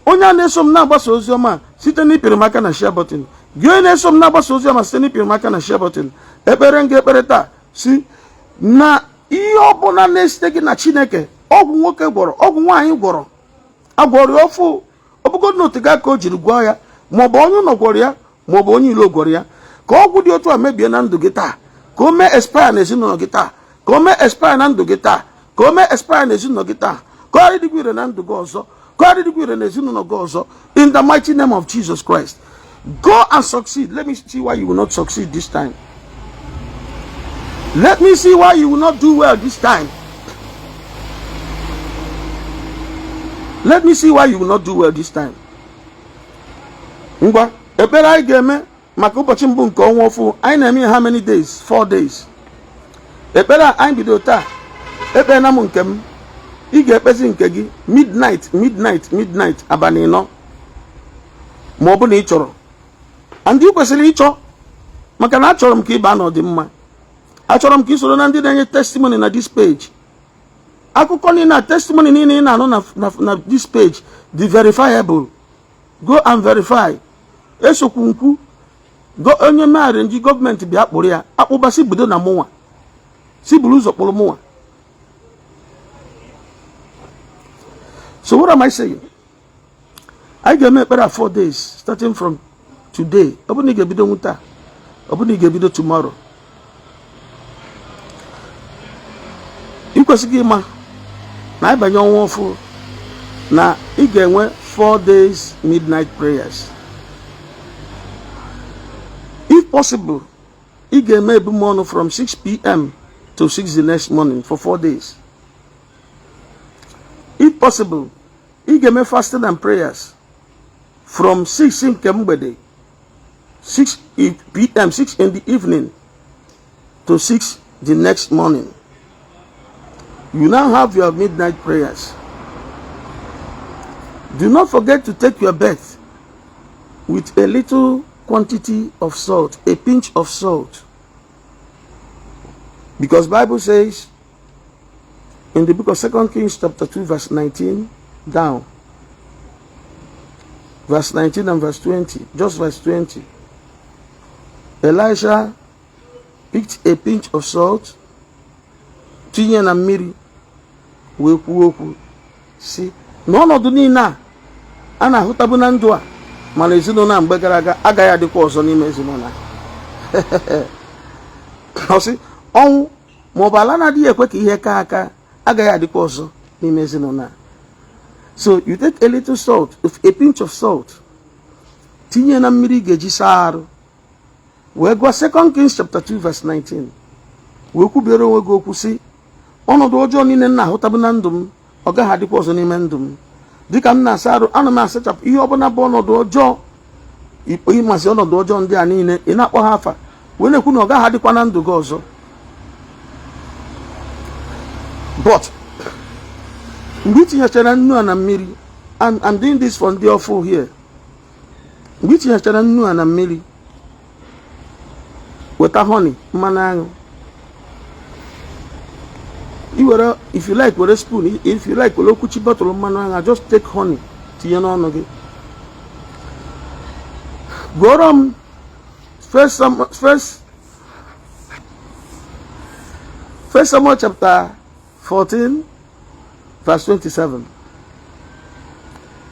Onye a na-eso m na-agbasa ozi ọma site n'ipịrị m aka na share button. Gị onye na-eso m na-agbasa ozi ọma site n'ipịrị m aka na share button. Ekpere m ga-ekpere taa si na ihe ọbụla na-esite gị na Chineke, ọgwụ nwoke gwọrọ, ọgwụ nwaanyị gwọrọ, agwọrọ ọfụ, ọbụgodu na otu ga ka o jiri gwọọ ya, maọbụ onye ụlọ gwọrọ ya, maọbụ onye ilo gwọrọ ya, ka ọgwụ dị otu a mebie na ndụ gị taa, ka o mee expire na ezinụlọ gị taa, ka o mee expire na ndụ gị taa, ka o mee expire na ezinụlọ gị taa, ka ọ dịkwa ire na ndụ gị ọzọ, ka ọ dịkwa ire na ezinụlọ gị ọzọ. In the mighty name of Jesus Christ, go and succeed. Let me see why you will not succeed this time. Let me see why you will not do well this time. Let me see why you will not do well this time. Ngwa, ekpere anyị ga-eme maka ụbọchị mbụ nke ọnwa ọfụ. Anyị na-eme how many days? 4 days. Ekpere anyị bido taa. Ekpere na m nke m. Ị ga-ekpezi nke gị midnight abalị 4. Ma ọ bụ na ị chọrọ. And ị kwesịrị ịchọ maka na achọrọ m ka ị baa n'ọdịmma. Achọrọ m ka ị soro na ndị na-enye testimony na this page. Akụkọ niile na testimony niile ị na-anụ na this page dị verifiable. Go and verify. Esokwu nkwu onye meghara nji gọọmenti bịa kpụrụ ya akpụbasị bido na mụnwa si buru ụzọ kpụrụ mụnwa. So what am I saying? I ga-eme ekpere 4 days starting from today. Ọ bụ na ị ga-ebido nwụta, ọ bụ na ị ga-ebido tomorrow. Ị kwesịghị ịma na ịbanye ọnwa ọfụ na ị ga-enwe 4 days midnight prayers. If possible, ị ga-eme ebumọnụ from 6 p.m. to 6 the next morning for 4 days. If possible, you give me fasting and prayers from 6 in Kembede, 6 p.m., 6 in the evening to 6 the next morning. You now have your midnight prayers. Do not forget to take your bath with a little quantity of salt, a pinch of salt. Because Bible says in the book of 2 Kings chapter 2 verse 19 down, verse 19 and verse 20, just verse 20, Elisha picked a pinch of salt, tinye na mmiri, wee kwuo okwu si n'ọnọdụ niile a na-ahụtabu na ndụ a mana ezinụlọ na mgbe gara aga agaghị adịkwa ọzọ n'ime ezinụlọ ọ sị ọnwụ maọbụ ala na-adịghị ekwe ka ihe ka aka agaghị adịkwa ọzọ n'ime ezinụlọ. So you take a little salt, a pinch of salt, tinye na mmiri ga-eji saa arụ, wee gwa 2 Kings chapter 2 verse 19, wee kwubiere onwe gị okwu si ọnọdụ ọjọọ niile nna ahụtabu na ndụ m ọ gaghị adịkwa ọzọ n'ime ndụ m. Dịka m na-asa arụ, ana m asachapụ ihe ọbụla bụ ọnọdụ ọjọọ, ịmasị ọnọdụ ọjọọ ndị a niile, ị na-akpọ ha afa wee na-ekwu na ọ gaghị adịkwa na ndụ gị ọzọ. But mgbe itinyechara nnu a na mmiri, I'm doing this for ndị ọfụ here, mgbe itinyechara nnu a na mmiri, weta honey, mmanụ aṅụ, if you like with a spoon, if you like with a kuchi bottle of manu, just take honey to your own again. Go on, first Samuel chapter 14 verse 27.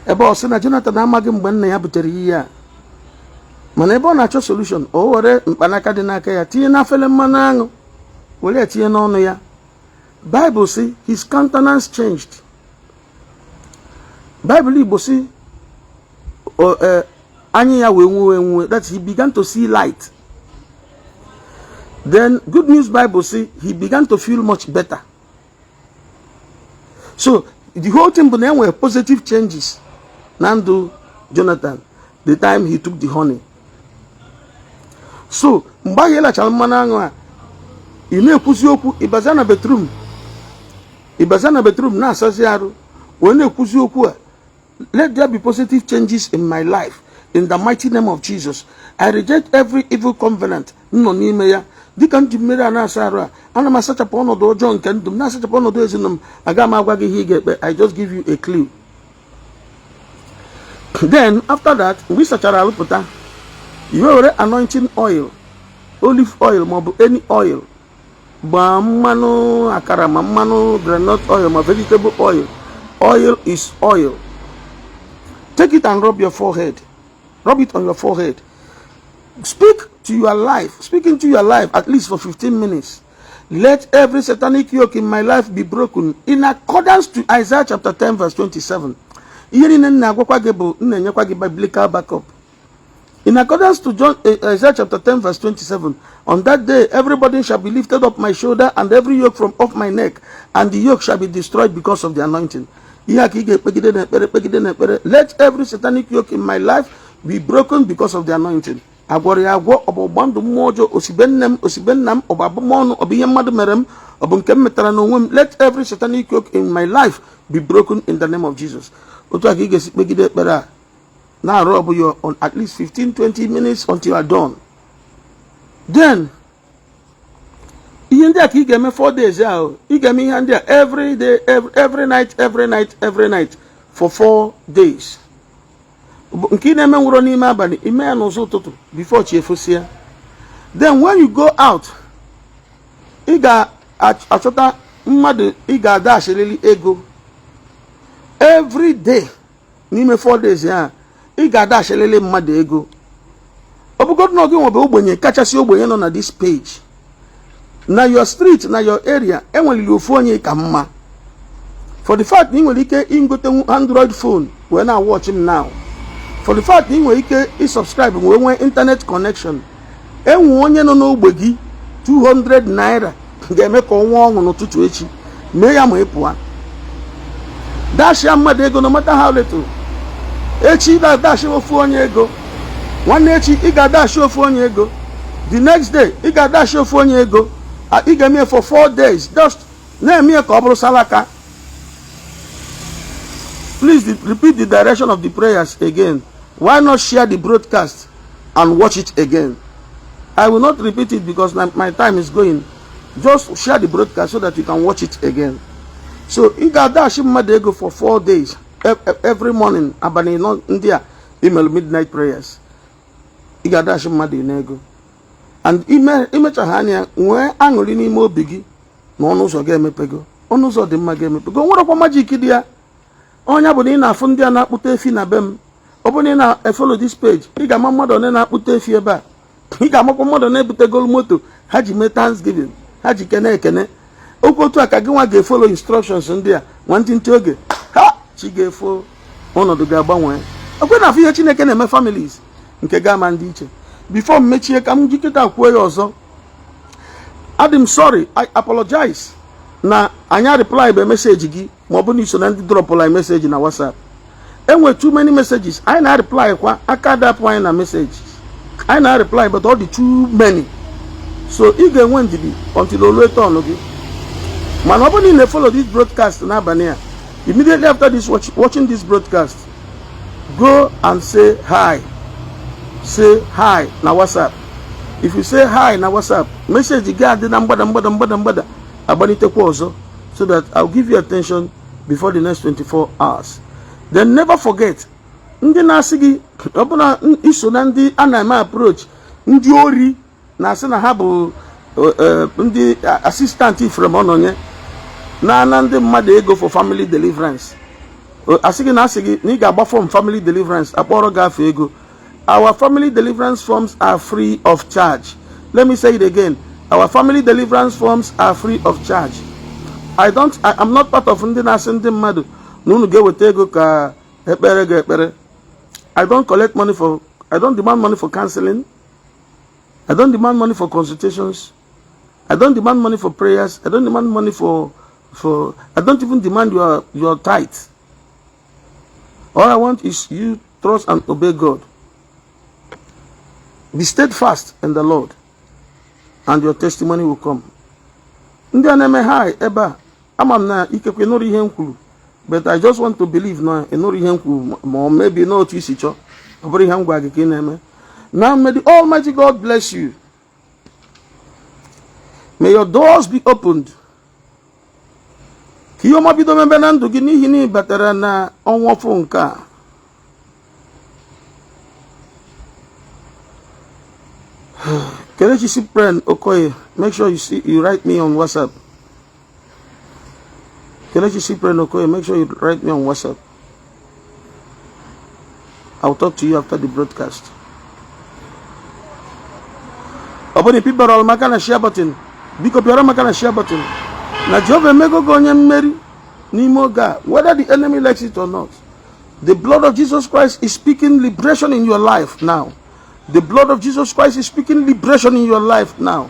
About Sina Jonathan Amagim when they habited here. Manebo natural solution, or Panakadinaka, Tina Felem Manango, will let you know ya. Bible say his countenance changed. Bible say that he began to see light. Then good news Bible say he began to feel much better. So the whole thing were positive changes. Nando Jonathan, the time he took the honey. So Mbayela Chalmananga, ine kusioku ibazana bedroom. Ibazana bedroom na sasiaru. When kusioku, let there be positive changes in my life. In the mighty name of Jesus, I reject every evil covenant. No nimeya. Dikan jimera na sara. Ana masacha pono do John kendum. Na sacha pono do ezinum. Agama wagi hige. I just give you a clue. Then after that, we sachara puta. You already anointing oil, olive oil, mobu any oil. Mano akara, mano granite oil, my vegetable oil. Oil is oil. Take it and rub your forehead. Rub it on your forehead. Speak to your life. Speak into your life at least for 15 minutes. Let every satanic yoke in my life be broken in accordance to Isaiah chapter 10 verse 27. Biblical backup. In accordance to Isaiah chapter 10 verse 27, on that day everybody shall be lifted up my shoulder and every yoke from off my neck, and the yoke shall be destroyed because of the anointing. Let every satanic yoke in my life be broken because of the anointing. Let every satanic yoke in my life be broken in the name of Jesus. Now rub you on at least 15-20 minutes until you are done. Then he gave me 4 days. He gave me every day, every night for 4 days. Before then when you go out, every day, 4 days. I got dash a little mad ego. Obugot no go catch us on this page. Now your street, now your area, and when you phone ye come. For the fact you will got an Android phone when I watch him now. For the fact you will subscribe when internet connection. And one no buggy 200 naira. ga-eme ka ọnwa ọṅụ n'ụtụtụ echi. Mee ya ma ị pụọ. Dashia mmadụ ego no matter how little. Echi dashi ofu onye ego. Nwanne echi ị ga-adashi ofu onye ego. The next day ị ga-adashi ofu onye ego. Ị ga-eme for 4 days. Just na-eme ka ọ bụrụ salaka. Please repeat the direction of the prayers again. Why not share the broadcast and watch it again? I will not repeat it because my time is going. Just share the broadcast so that you can watch it again. So ị ga-adashi mmadụ ego for 4 days. Every morning, abani no India, email midnight prayers. Ị ga-adashi mmadụ ego. And imechaha anya nwee aṅụrị n'ime obi gị na ọnụ ụzọ ga-emepego. Ọnụ ụzọ dị mma ga-emepego. Nwerekwa magic dị ya. Onya bụ na ị na-afụ ndị a na-akpụta efi na be m. Ọ bụ na ị na-follow this page, ị ga-ama mmadụ one na-akpụta efi ebe a. Ị ga-amakwa mmadụ na-ebutegolu moto ha ji mee Thanksgiving, ha ji kene ekene. Okwu otu a ka gị nwa ga-efolo instructions ndị a nwantịntị oge ha chi ga-efo ọnọdụ ga-agbanwe. Okwe na afọ ihe Chineke na-eme families nke ga-ama ndị iche. Before m mechie ka m jikọta kwuo ya ọzọ. Adị sorry, I apologize na anya reply be message gị ma ọ bụ na iso na ndị drop line message na WhatsApp. Enwe too many messages. I na reply kwa aka dapụ anyị na message. I na reply but all the too many. So ị ga-enwe ndidi until olueta ọnụ gị. Man, open in follow this broadcast n'abalị. Immediately after this watching this broadcast, go and say hi. Say hi na WhatsApp. If you say hi na WhatsApp, message ga adị na mgbada abanitekwa ọzọ so that I'll give you attention before the next 24 hours. Then never forget, ndị na-asị gị ọbụna iso na ndị a na-eme approach ndị ori na-asị na ha bụ ndị assistant from ọnọnye na ndị mmadụ ego for family deliverance. Asị gị na ị ga-agba form family deliverance akpọrọ gafe ego. Our family deliverance forms are free of charge. Let me say it again. Our family deliverance forms are free of charge. I'm not part of ndị na-asị ndị mmadụ na unu ga-eweta ego ka ekpere ga-ekpere. I don't demand money for counseling. I don't demand money for consultations. I don't demand money for prayers. I don't demand money for I don't even demand your tithe. All I want is you trust and obey God. Be steadfast in the Lord, and your testimony will come. Ndị aneme hi eba amam na ikekwe nori ihe nkwuru, but I just want to believe na enori ihe nkwuru or maybe no otu isi chọ ọ bụrụ ihe m gwa gị ka ị na-eme. Now may the Almighty God bless you. May your doors be opened. Ka ihe ọma bido mebe na ndụ gị n'ihi na ị batara na ọnwa ọfụ nke a. Kelechi Cyprian Okoye, make sure you write me on WhatsApp. Kelechi Cyprian Okoye, make sure you write me on WhatsApp. I'll talk to you after the broadcast. Oboni people all maka na share button. Biko piara maka na share button. Na Jehova emego go onye mmeri n'ime oge a, whether the enemy likes it or not. The blood of Jesus Christ is speaking liberation in your life now. The blood of Jesus Christ is speaking liberation in your life now.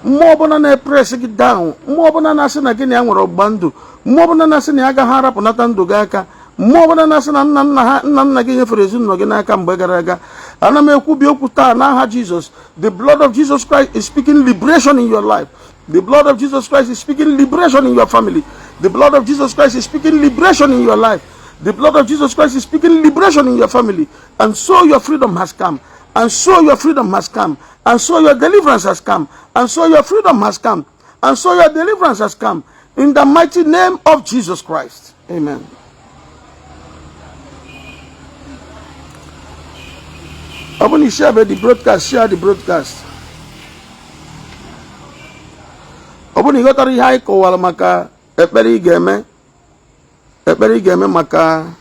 Mmụọ na press gị down. Mmụọ na asị na gị na nwere ọgbandụ. Mmụọ na asị na aga harapụ nata ndụ gị aka. Mmụọ na asị na nna gị nyefere ezinụlọ gị n'aka mgbe gara aga. Ana m ekwubi okwu taa n'aha Jesus. The blood of Jesus Christ is speaking liberation in your life. The blood of Jesus Christ is speaking liberation in your family. The blood of Jesus Christ is speaking liberation in your life. The blood of Jesus Christ is speaking liberation in your family. And so your freedom has come. And so your freedom has come. And so your deliverance has come. And so your freedom has come. And so your deliverance has come. In the mighty name of Jesus Christ. Amen. When you share the broadcast, share the broadcast. When you got a high call, maka ekpere igeme maka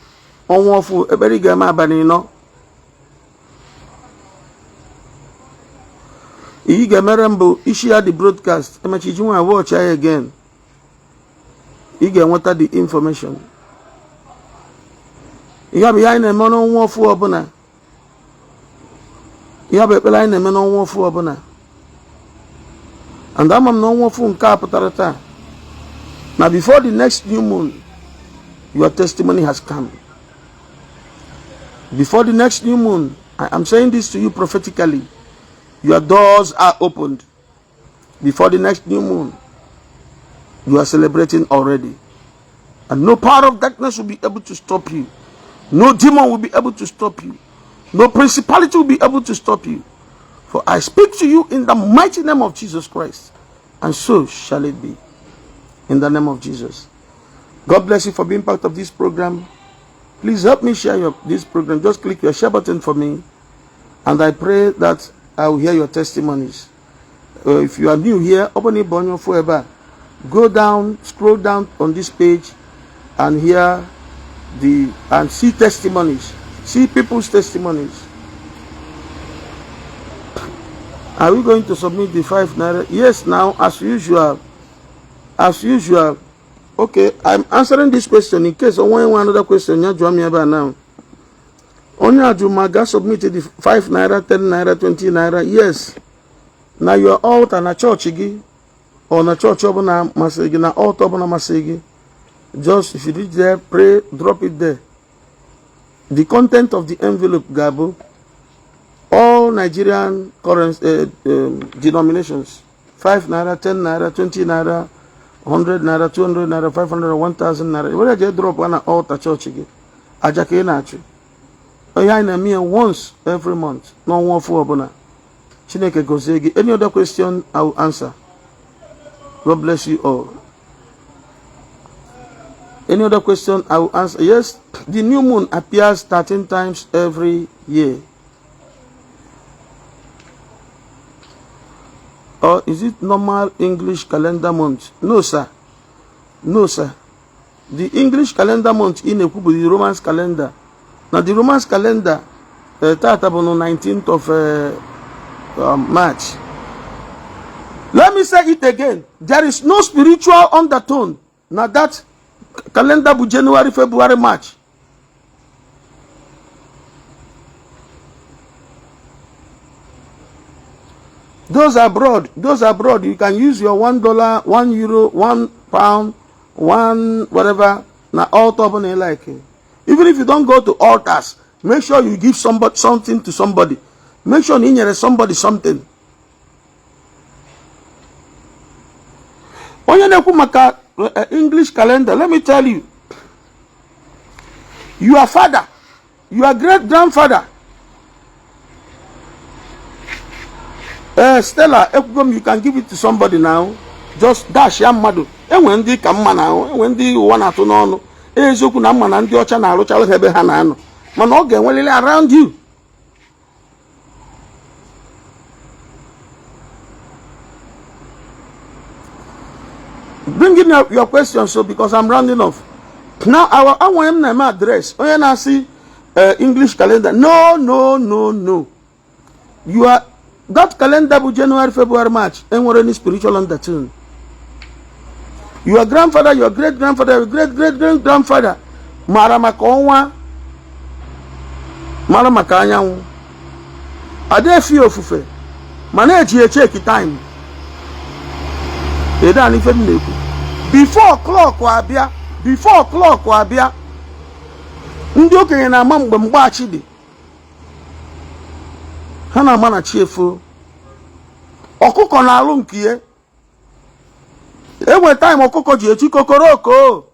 onwofu ekpere igeme abani no. You get merembo, you share the broadcast. I'm going to watch it again. You get what the information. You have behind a man on 1 4 abona. You have a behind a man on 1 4 abona. And I'm no one phone capital. Now before the next new moon, your testimony has come. Before the next new moon, I'm saying this to you prophetically. Your doors are opened. Before the next new moon, you are celebrating already. And no power of darkness will be able to stop you. No demon will be able to stop you. No principality will be able to stop you. For I speak to you in the mighty name of Jesus Christ. And so shall it be. In the name of Jesus. God bless you for being part of this program. Please help me share this program. Just click your share button for me. And I pray that I will hear your testimonies. If you are new here, open it bonyo forever. Go down, scroll down on this page and hear and see testimonies. See people's testimonies. Are we going to submit the 5 naira? Yes, now, as usual. As usual. Okay, I'm answering this question in case someone wants another question. You join me about now. Only Ajumaga submitted the 5 naira, 10 naira, 20 naira. Yes. Now you are out and a church or na church na masigi na out na masigi. Just if you reach there, pray, drop it there. The content of the envelope, Gabo, all Nigerian currency denominations, 5 naira, 10 naira, 20 naira, 100 naira, 200 naira, 500, 1,000 naira. When I just drop one altar church again, I just can't actually. I me once every month. No one for abona. Chineke Gozegi. Any other question I will answer. God bless you all. Any other question I will answer. Yes, the new moon appears 13 times every year. Or is it normal English calendar month? No, sir. No, sir. The English calendar month in the Roman calendar. Now the Roman calendar started on the 19th of March. Let me say it again. There is no spiritual undertone. Now that calendar bu January, February, March. Those abroad, you can use your $1, €1, £1, one whatever. Now all top on like it. Even if you don't go to altars, make sure you give somebody something to somebody. Make sure you give somebody something. On your English calendar, let me tell you. Your father, your great-grandfather, Stella, you can give it to somebody now. Just dash your mother. And when they come now, when they want to know, Ezoku na man and the ocha na alucha hebe hanano. Man ogen well around you. Bring in your question, so because I'm rounding off. Now I want name address. Oh, you see English calendar. No. You are that calendar bu January, February, March. Ain't what any spiritual undertone. Your grandfather, your great-grandfather, your great-great-great-grandfather, Maramakonwa, Maramakanyawu. Ade fi ofufe. Manage ye check time. Eda ni fe neku. Before clock wa abia. Ndi okenye na ama mgbe mgba achi di. Ha na ama na chiefo. Ọkụkọ na alụ nkiye. Every time ọkụkọ ji echi kokoroko.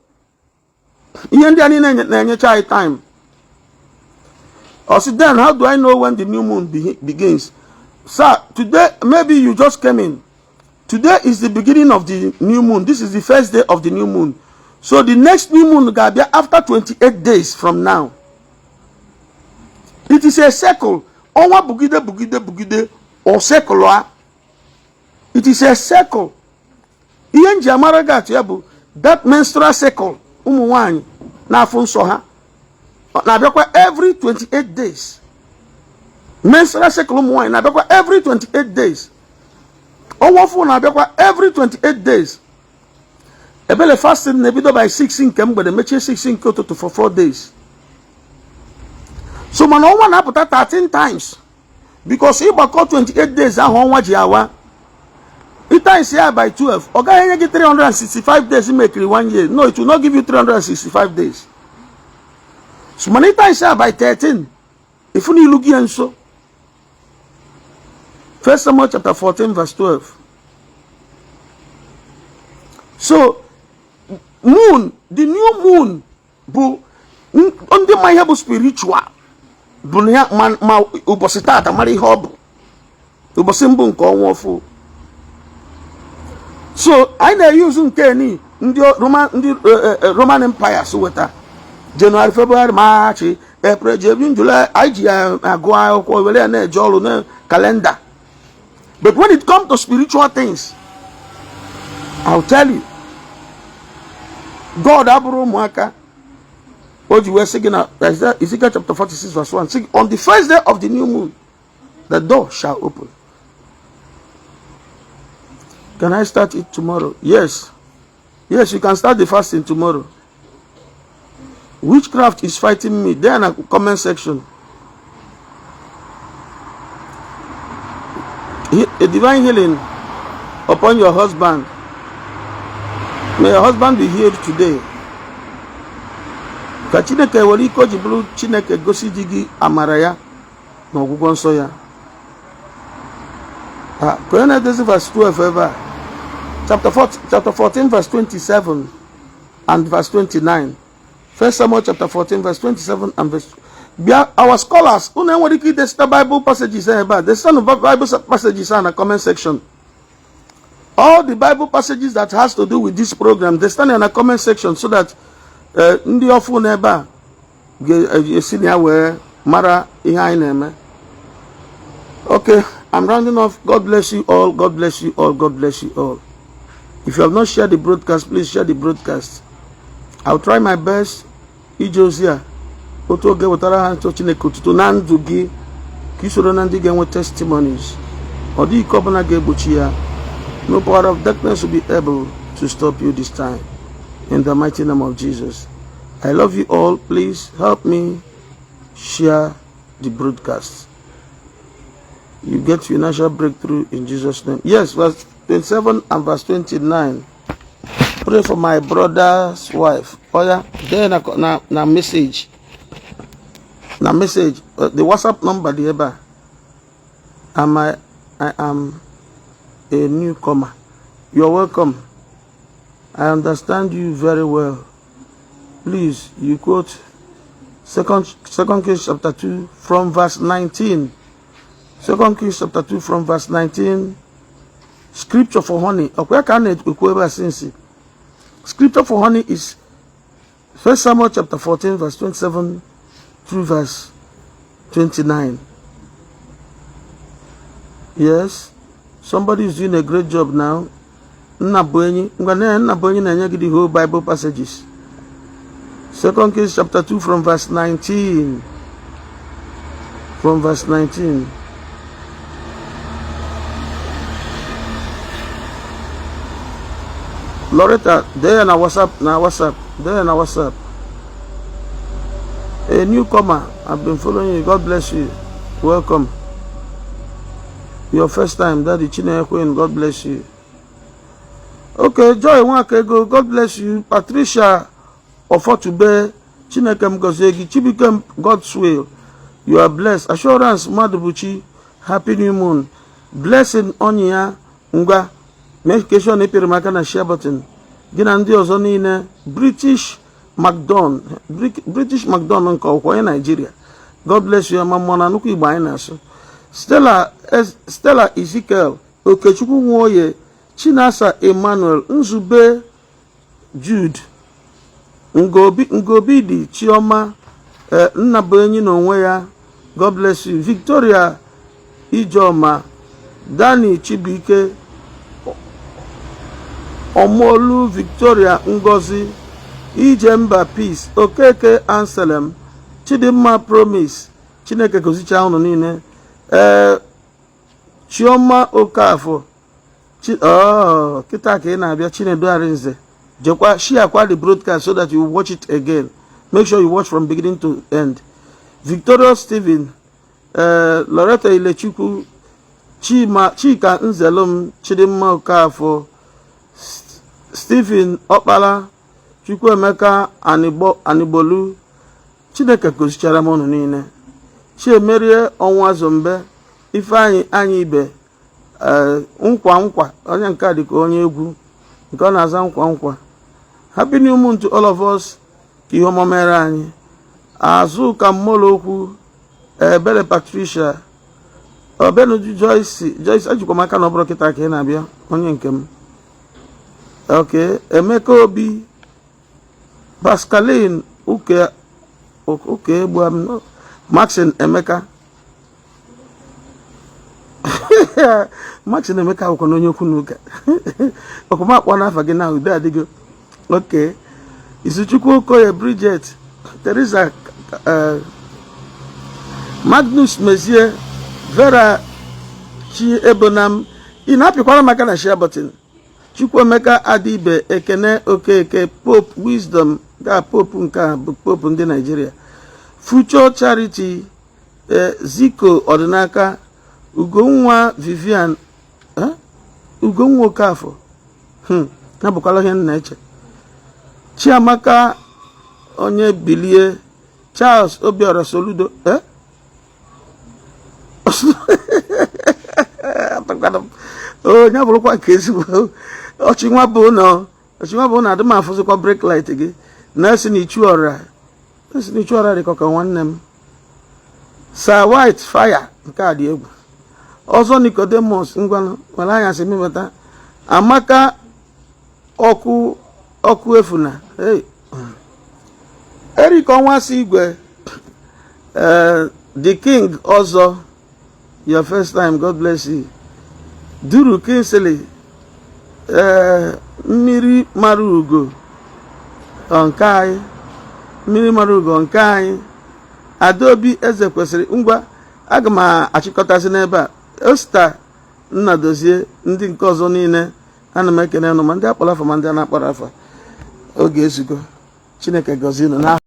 Ihe ndị anyị na-enyecha anyị time. Then how do I know when the new moon begins? Sir, today, maybe you just came in. Today is the beginning of the new moon. This is the first day of the new moon. So the next new moon will be after 28 days from now. It is a circle. Onwa bugide or circle. It is a circle. That menstrual cycle na funso ha na bekwa every 28 days. Menstrual cycle na bekwa every 28 days. Owofu na bekwa every 28 days. Ebele fasting na bido by 16 kemgbe de meche 16 to for 4 days. So man onwa na put 13 times because if about 28 days ahụ onwa ji awa It times here by 12. Okay, you get 365 days, you make it 1 year. No, it will not give you 365 days. So many times here by 13. If you look here and so. 1 Samuel chapter 14 verse 12. So, moon, the new moon, on the my able spiritual. Bunya man ma ubositata mari hob. Ubosimbu nko onwofo. So, I na use nkeni ndi Roman Empire so weta. January, February, March, April, June, July, IG agwa ko wele na ejolu na calendar. But when it comes to spiritual things, I'll tell you, God aburu mwaka. What you were singing out, Ezekiel chapter 46 verse 1. Sing, on the first day of the new moon, the door shall open. Can I start it tomorrow? Yes. Yes, you can start the fasting tomorrow. Witchcraft is fighting me. There in the comment section. A divine healing upon your husband. May your husband be healed today. Ka Chineke were iko jibulu Chineke gosi digi amaraya na ogwugwo nsọ ya. Koine this verse 12 ever. Chapter 14 verse 27 and verse 29. 1 Samuel chapter 14 verse 27 and verse. Our scholars who know what the Bible passages about. The son of Bible passages are in the comment section. All the Bible passages that has to do with this program, they stand in the comment section so that ndị ofu neba esi na we mara ihe anyị na-eme. Okay, I'm rounding off. God bless you all. God bless you all. God bless you all. If you have not shared the broadcast, please share the broadcast. I'll try my best. Ijozia otu oge wetara ha ntọ Chineke otuto na ndụ gị ka isoro na ndị ga-enwe testimonies. Ọ dị ike ọbụla ga-egbochi ya. No power of darkness will be able to stop you this time. In the mighty name of Jesus. I love you all. Please help me share the broadcast. You get financial breakthrough in Jesus' name. Yes, verse 27 and verse 29. Pray for my brother's wife. Oh yeah, there na message. Na message. The WhatsApp number there. I am a newcomer. You're welcome. I understand you very well. Please, you quote Second Kings chapter 2 from verse 19. 2 Kings chapter 2 from verse 19. Scripture for honey. Scripture for honey is 1 Samuel chapter 14 verse 27 through verse 29. Yes, somebody is doing a great job now. The whole Bible passages. 2 Kings chapter 2 from verse 19. From verse 19. Loretta, there na WhatsApp, there na WhatsApp. A newcomer, I've been following you. God bless you. Welcome. Your first time, Daddy Chineke Queen. God bless you. Okay, Joy Nwakego, God bless you. Patricia Ofotube, Chineke Mgozegi, Chibikem, God's will. You are blessed. Assurance Madubuchi, Happy New Moon. Blessing Onya Nga. Medication Epirimaka na share button. Gina ndi ozo niile. British McDonald nke okwa Nigeria. God bless you. Mamona nuku igba anyị na-asụ. Stella Ezekiel, Okechukwu Nwoye, Chinasa Emmanuel, Nzube Jude, Ngobidi Chioma, Nnabuenyi n'onwe ya. God bless you. Victoria Ijoma, Danny Chibike, Omolu Victoria Ngozi, Ijemba Peace, Okeke Anselm, Chidimma Promise, Chineke Kozicha unu niile. Chioma Okafo, kita ka ị na-abịa Chinedu Arinze. Jekwa share kwa the broadcast so that you watch it again. Make sure you watch from beginning to end. Victoria Stephen, Loretta Ilechukwu, Chika Nzelum, Chidimma Okafọ, Stephen Okpala, Chukwuemeka Anibolu, Chineke gosichara m unu niile. Chiemerie Ọnwa Zombe, Ifeanyị anyị ibe, nkwa onye nke a dịka onye egwu nke ọ na-aza nkwa. Happy New Moon to all of us. Ka ihe ọma mere anyị. Azụ ka mmụlọ okwu, Ebele Patricia, Obenuju Joyce ejikwa m aka na ọ bụrụ kịta ka ị na-abịa onye nke m. Okay, Emeka Obi, Pascaline Uke Egbuam, Maxine Emeka. Maxine Emeka akwụkwọ n'onye okwu n'ụka. Ọkụma akpọ n'afa gị na ude adịgo. Okay. Isuchukwu Okoye Bridget, Teresa Magnus Mezie, Vera Chi Ebonam. Ị na-apịkwara maka na share button. Chukwuemeka Adibe, Ekene Okeke, Pope Wisdom, ga Pope nke a bụ Pope ndị Nigeria. Future Charity, Ziko Ọdịnaka, Ugonwa Vivian, Ugonwa Okafọ. Na bụkwala ihe na-eche. Chiamaka onye bilie, Charles Obiora Soludo, nya bụrụkwa nke ezigbo ọchịnwa bụ na adị m afụzikwa brake light gị na-esi n'ichu ọra dịka ka nwanne m. Sir White Fire nke a dị egwu. Ọzọ Nicodemus ngwanụ nwere anya si mmepụta. Amaka ọkụ efuna. Eric Onwasi Igwe, the King ọzọ, your first time, God bless you. Duru Kinsley, mmiri mara ugo nke anyị. Adaobi Eze kwesịrị ngwa aga m achịkọtasị n'ebe a. Osta Nnadozie, ndị nke ọzọ niile ana m ekene unu ma ndị akpọrọ afa ma ndị a na-akpọrọ afa. Oge ezugo. Chineke gọzie unu n'aha